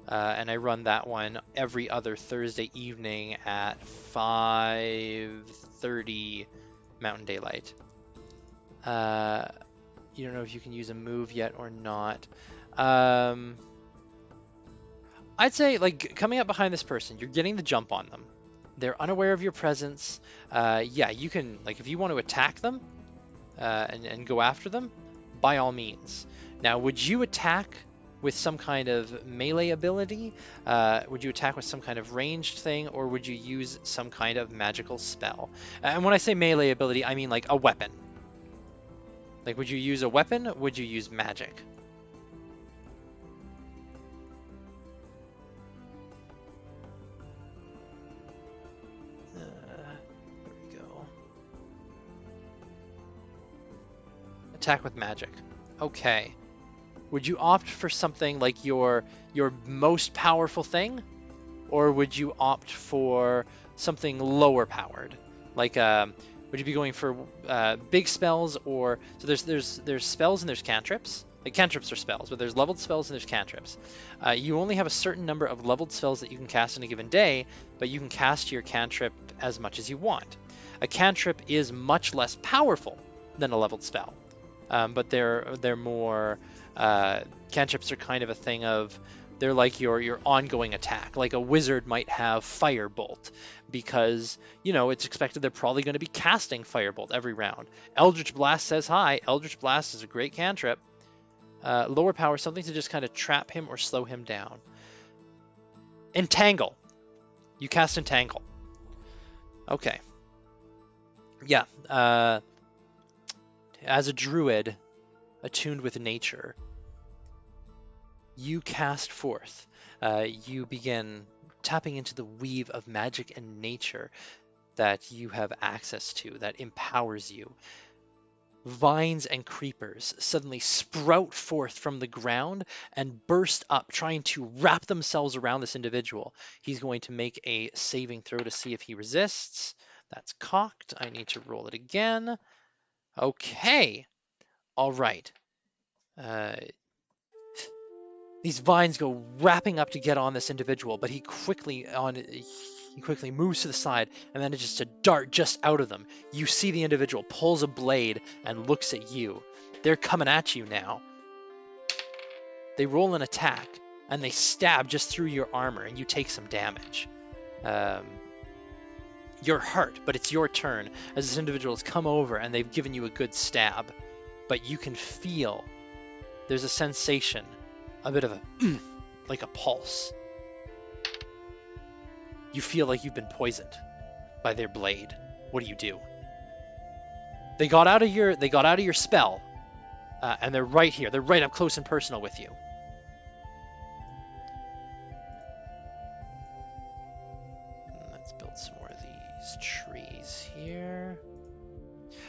[SPEAKER 1] and I run that one every other Thursday evening at 5:30 Mountain Daylight. You don't know if you can use a move yet or not. I'd say, like, coming up behind this person, you're getting the jump on them. They're unaware of your presence. Yeah, you can, like, if you want to attack them and go after them, by all means. Now, would you attack with some kind of melee ability? Would you attack with some kind of ranged thing, or would you use some kind of magical spell? And when I say melee ability, I mean like a weapon. Like, would you use a weapon? Would you use magic? There we go. Attack with magic. Okay. Would you opt for something like your most powerful thing, or would you opt for something lower powered? Like, would you be going for big spells, or so there's spells and there's cantrips. Like, cantrips are spells, but there's leveled spells and there's cantrips. You only have a certain number of leveled spells that you can cast in a given day, but you can cast your cantrip as much as you want. A cantrip is much less powerful than a leveled spell, but they're more cantrips are kind of a thing of, they're like your ongoing attack. Like a wizard might have Firebolt because, you know, it's expected they're probably going to be casting Firebolt every round. Eldritch Blast says hi. Eldritch Blast is a great cantrip. Lower power, something to just kind of trap him or slow him down. Entangle. You cast Entangle. Okay. Yeah. As a druid attuned with nature, you cast forth. You begin tapping into the weave of magic and nature that you have access to, that empowers you. Vines and creepers suddenly sprout forth from the ground and burst up, trying to wrap themselves around this individual. He's going to make a saving throw to see if he resists. That's cocked. I need to roll it again. Okay. All right. These vines go wrapping up to get on this individual, but he quickly moves to the side, and then it's just a dart just out of them. You see the individual pulls a blade and looks at you. They're coming at you now. They roll an attack, and they stab just through your armor, and you take some damage. You're hurt, but it's your turn as this individual has come over, and they've given you a good stab. But you can feel there's a sensation, a bit of a like a pulse. You feel like you've been poisoned by their blade. What do? They got out of your spell, and they're right here. They're right up close and personal with you. Let's build some more of these trees here.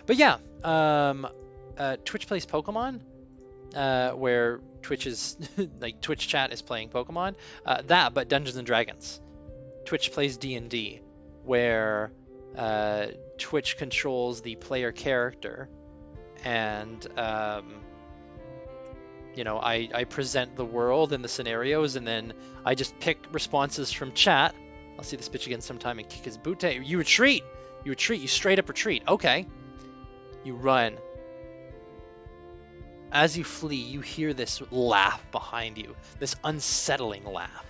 [SPEAKER 1] But yeah, Twitch plays Pokemon, where Twitch is like Twitch chat is playing Pokemon. But Dungeons and Dragons. Twitch plays D&D, where Twitch controls the player character, and you know, I present the world and the scenarios, and then I just pick responses from chat. I'll see this bitch again sometime and kick his boot. You retreat. You straight up retreat. Okay. You run. As you flee, you hear this laugh behind you, this unsettling laugh.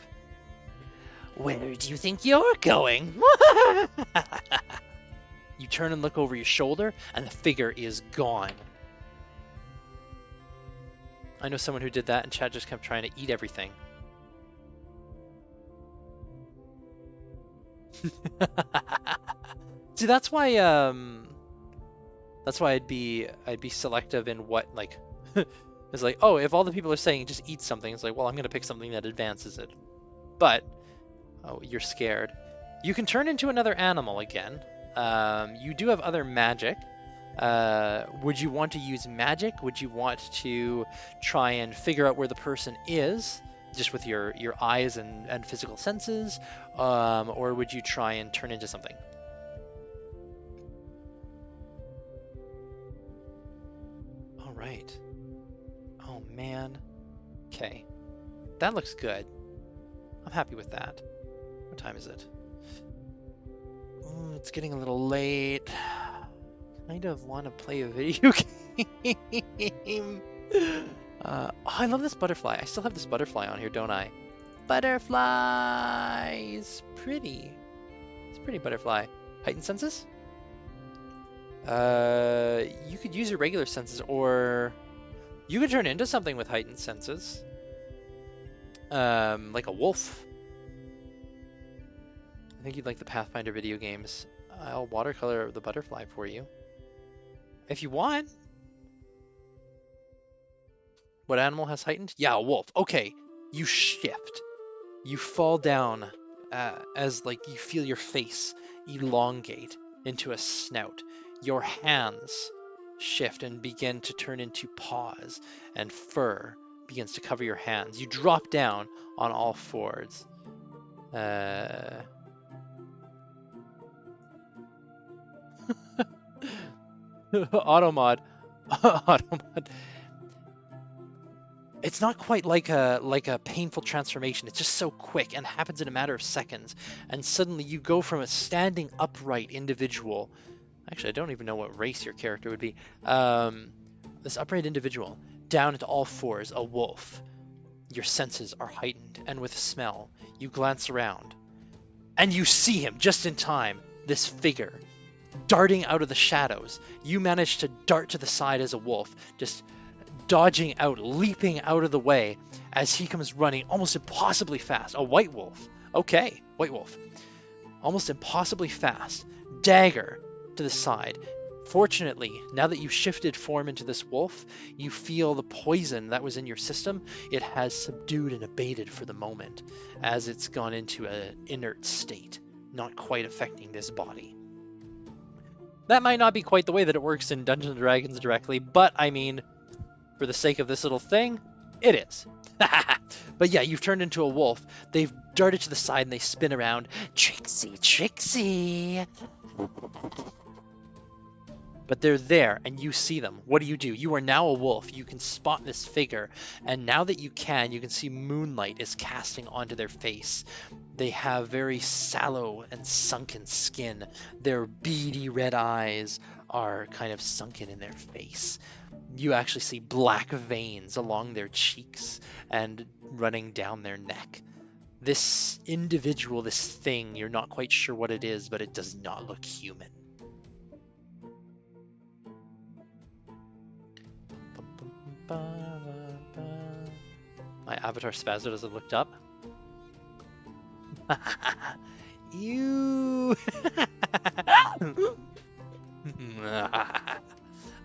[SPEAKER 1] Where do you think you're going? You turn and look over your shoulder, and the figure is gone. I know someone who did that, and chat just kept trying to eat everything. See, that's why That's why I'd be selective in what, like, it's like, oh, if all the people are saying just eat something, it's like, well, I'm gonna pick something that advances it. But oh, you're scared. You can turn into another animal again. You do have other magic. Would you want to use magic? Would you want to try and figure out where the person is, just with your eyes and physical senses? Or would you try and turn into something? All right. Oh man. Okay. That looks good. I'm happy with that. What time is it? Oh, it's getting a little late. Kind of want to play a video game. Oh, I love this butterfly. I still have this butterfly on here, don't I? Butterfly is pretty. It's a pretty butterfly. Heightened senses? You could use your regular senses, or you could turn into something with heightened senses. Like a wolf. I think you'd like the Pathfinder video games. I'll watercolor the butterfly for you. If you want. What animal has heightened? Yeah, a wolf. Okay, you shift. You fall down as like you feel your face elongate into a snout. Your hands shift and begin to turn into paws, and fur begins to cover your hands. You drop down on all fours. Automod. Automod. It's not quite like a painful transformation. It's just so quick and happens in a matter of seconds. And suddenly you go from a standing upright individual. Actually, I don't even know what race your character would be. This upright individual down into all fours, a wolf. Your senses are heightened, and with smell, you glance around, and you see him just in time. This figure darting out of the shadows. You manage to dart to the side as a wolf, just dodging out, leaping out of the way as he comes running almost impossibly fast. A white wolf. Okay, white wolf. Almost impossibly fast. Dagger to the side. Fortunately, now that you've shifted form into this wolf, you feel the poison that was in your system. It has subdued and abated for the moment, as it's gone into an inert state, not quite affecting this body. That might not be quite the way that it works in Dungeons & Dragons directly, but I mean, for the sake of this little thing, it is. But yeah, you've turned into a wolf. They've darted to the side and they spin around. Trixie, Trixie! But they're there and you see them. What do? You are now a wolf. You can spot this figure. And now that you can see moonlight is casting onto their face. They have very sallow and sunken skin. Their beady red eyes are kind of sunken in their face. You actually see black veins along their cheeks and running down their neck. This individual, this thing, you're not quite sure what it is, but it does not look human. My avatar spazzo doesn't looked up. You.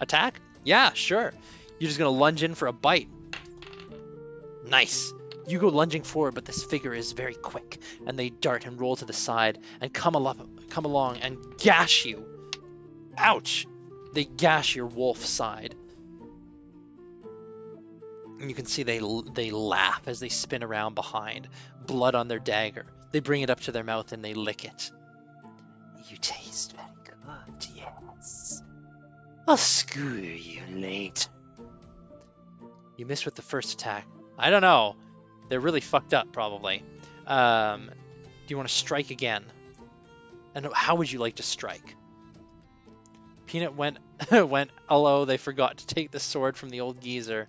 [SPEAKER 1] Attack? Yeah, sure. You're just gonna lunge in for a bite. Nice. You go lunging forward, but this figure is very quick, and they dart and roll to the side and come along and gash you. Ouch! They gash your wolf side. And you can see they laugh as they spin around behind, blood on their dagger. They bring it up to their mouth and they lick it. You taste very good, yes. I'll skewer you later. You missed with the first attack. I don't know. They're really fucked up, probably. Do you want to strike again? And how would you like to strike? Peanut went, hello, they forgot to take the sword from the old geezer.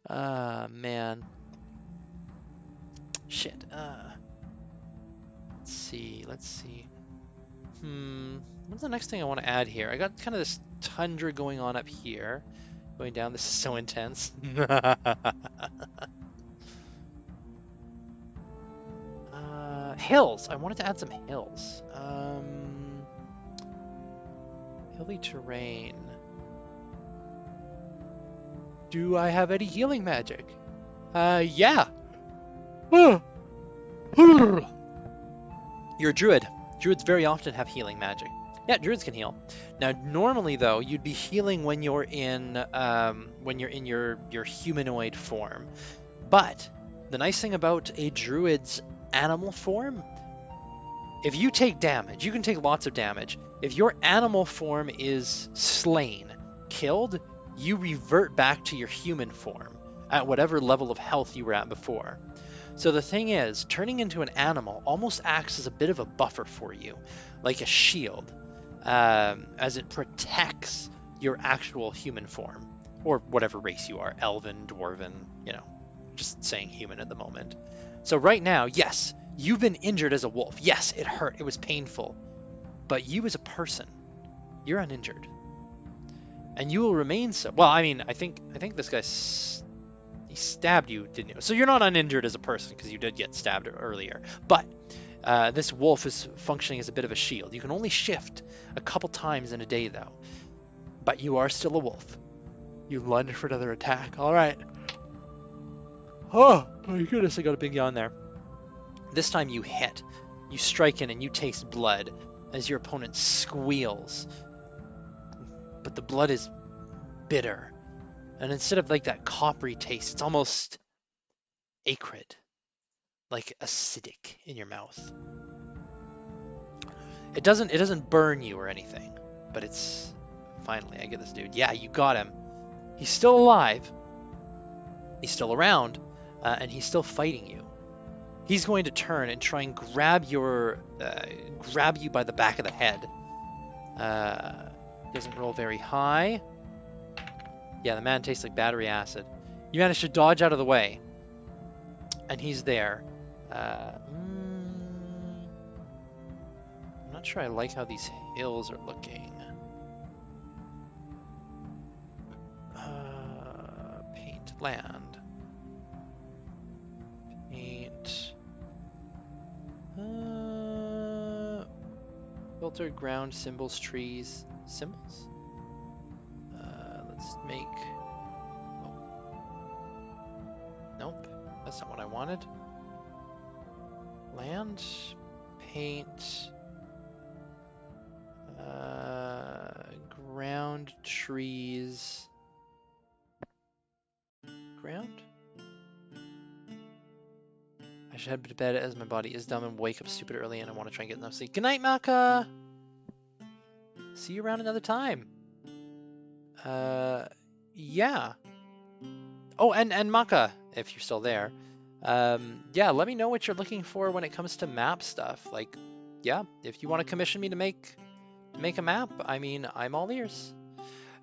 [SPEAKER 1] Ah, man. Shit. Let's see. What's the next thing I want to add here? I got kind of this tundra going on up here. Going down, this is so intense. Hills. I wanted to add some hills. Hilly terrain. Do I have any healing magic? Yeah. You're a druid. Druids very often have healing magic. Yeah, druids can heal. Now, normally though, you'd be healing when you're in your humanoid form. But the nice thing about a druid's animal form, if you take damage, you can take lots of damage. If your animal form is slain, killed, you revert back to your human form at whatever level of health you were at before. So the thing is, turning into an animal almost acts as a bit of a buffer for you, like a shield, as it protects your actual human form, or whatever race you are, elven, dwarven, you know, just saying human at the moment. So right now, yes, you've been injured as a wolf. Yes, it hurt, it was painful, but you as a person, you're uninjured. And you will remain so. Well, I mean, I think this guy, he stabbed you, didn't you? So you're not uninjured as a person because you did get stabbed earlier. But this wolf is functioning as a bit of a shield. You can only shift a couple times in a day, though. But you are still a wolf. You lunge for another attack. All right. Oh, my goodness, I got a big yawn there. This time you hit. You strike in and you taste blood as your opponent squeals. But the blood is bitter. And instead of like that coppery taste, it's almost acrid. Like acidic in your mouth. It doesn't burn you or anything. But it's... Finally, I get this dude. Yeah, you got him. He's still alive. He's still around. And he's still fighting you. He's going to turn and try and grab you by the back of the head. Doesn't roll very high. Yeah, the man tastes like battery acid. You managed to dodge out of the way. And he's there. I'm not sure I like how these hills are looking. Paint land. Paint. Filtered ground, symbols, trees. Symbols? Let's make... Oh. Nope, that's not what I wanted. Land, paint, ground, trees, ground? I should head to bed as my body is dumb and wake up stupid early and I want to try and get enough sleep. Good night, Maka! See you around another time. Yeah. Oh, and Maka, if you're still there. Yeah, let me know what you're looking for when it comes to map stuff. Like, yeah, if you want to commission me to make a map, I mean, I'm all ears.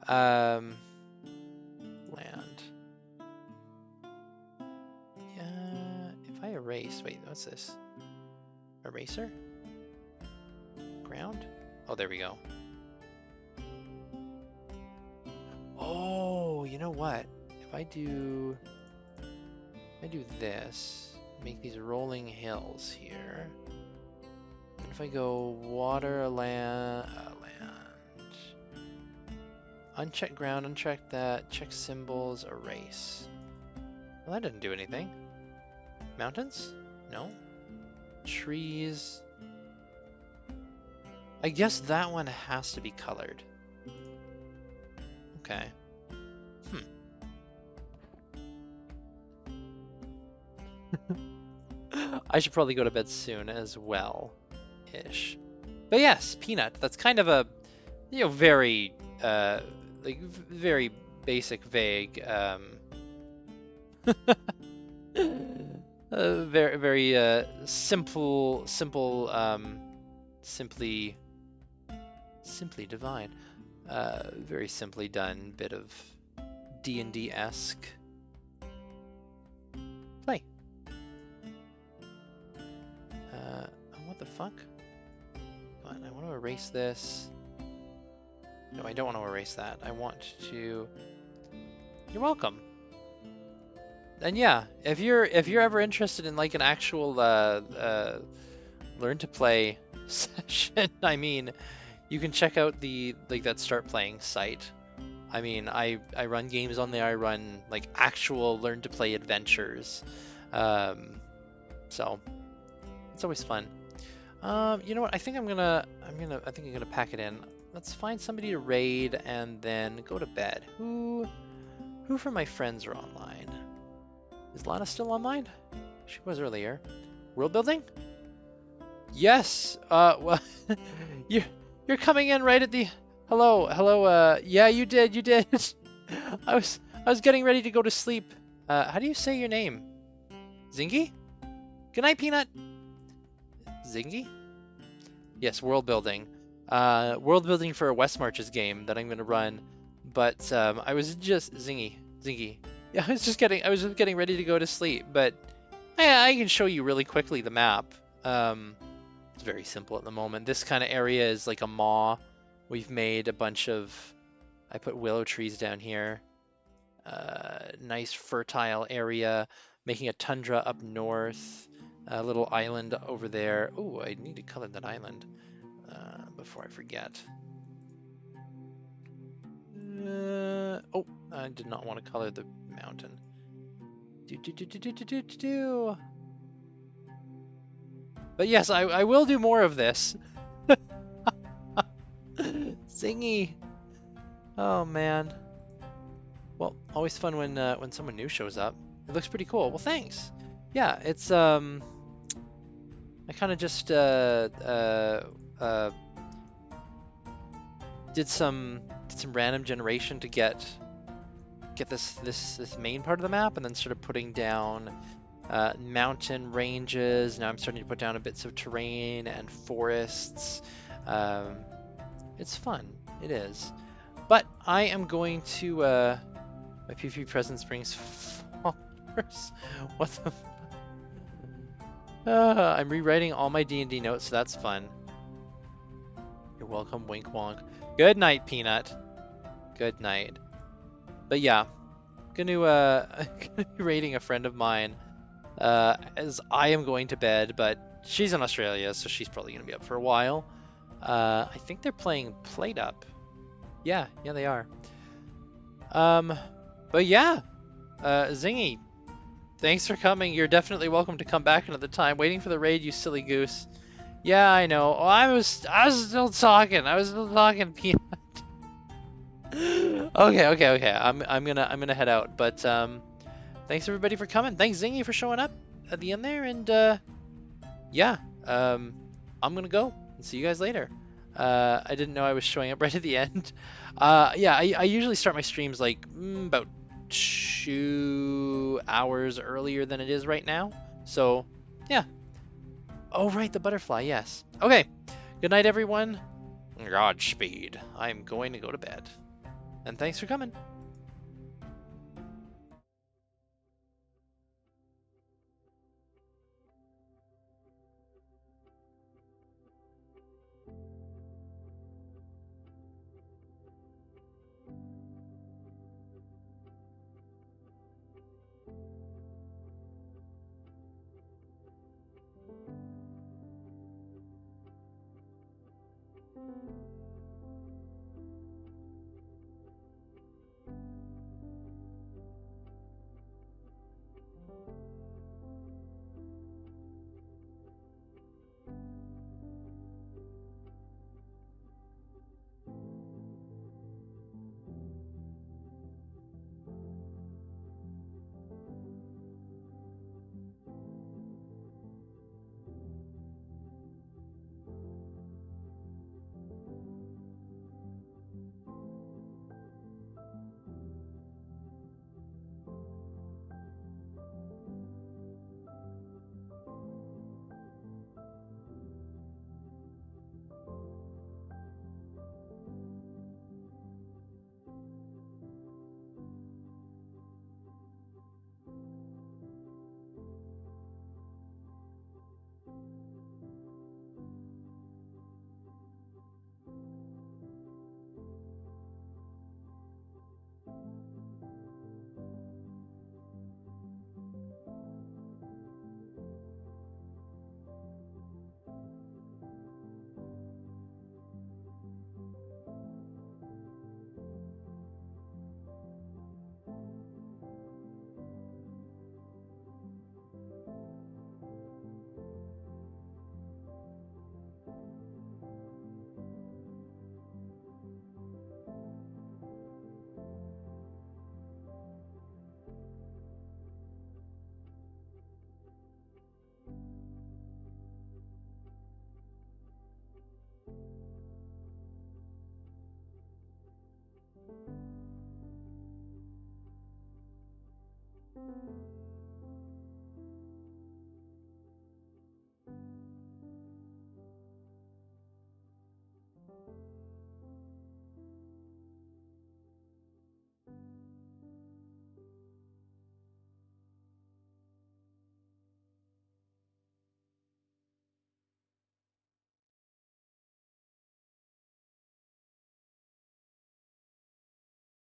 [SPEAKER 1] Land. Yeah, if I erase, wait, what's this? Eraser? Ground? Oh, there we go. Oh, you know what? If I do this, make these rolling hills here. And if I go water, land, uncheck ground, uncheck that, check symbols, erase. Well, that didn't do anything. Mountains? No. Trees. I guess that one has to be colored. Okay. I should probably go to bed soon as well, ish. But yes, Peanut. That's kind of a, you know, very, like very basic, vague, very simple, simply divine. Very simply done bit of D&D-esque play. What the fuck? Come on, I want to erase this. No, I don't want to erase that. I want to... You're welcome. And yeah, if you're ever interested in like an actual learn to play session, I mean, You can check out the that start playing site. I mean, I run games on there. I run like actual learn to play adventures. Um, so it's always fun. You know what? I think I'm gonna pack it in. Let's find somebody to raid and then go to bed. Who from my friends are online? Is Lana still online? She was earlier. World building? Yes. Well, you're coming in right at the. Hello, hello. Yeah, you did, you did. I was getting ready to go to sleep. How do you say your name? Zingy? Good night, Peanut. Zingy? Yes, world building. World building for a Westmarches game that I'm gonna run. But I was just Zingy. Yeah, I was just getting ready to go to sleep. But yeah, I can show you really quickly the map. It's very simple at the moment. This kind of area is like a maw. We've made a bunch of. I put willow trees down here. Nice fertile area. Making a tundra up north. A little island over there. Oh, I need to color that island before I forget. Oh, I did not want to color the mountain. But yes, I will do more of this. Zingy. Oh man. Well, always fun when someone new shows up. It looks pretty cool. Well, thanks. Yeah, it's I kind of just did some random generation to get this main part of the map, and then started putting down mountain ranges. Now I'm starting to put down bits of terrain and forests. It's fun. It is. But I am going to my PvP presence brings followers. What the? I'm rewriting all my D&D notes, so that's fun. You're welcome, wink wonk. Good night, Peanut. Good night. But yeah, gonna be raiding a friend of mine as I am going to bed, but she's in Australia, so she's probably gonna be up for a while. I think they're playing Plate Up. Yeah, they are. But yeah, Zingy, thanks for coming. You're definitely welcome to come back another time. Waiting for the raid, you silly goose. Yeah, I know. Oh, I was still talking. I was still talking, Peanut. Okay. I'm gonna head out. But thanks everybody for coming. Thanks Zingy for showing up at the end there. And yeah, I'm gonna go and see you guys later. I didn't know I was showing up right at the end. Yeah, I usually start my streams like about 2 hours earlier than it is right now. So yeah. Oh right, the butterfly. Yes. Okay. Good night, everyone. Godspeed. I'm going to go to bed. And thanks for coming.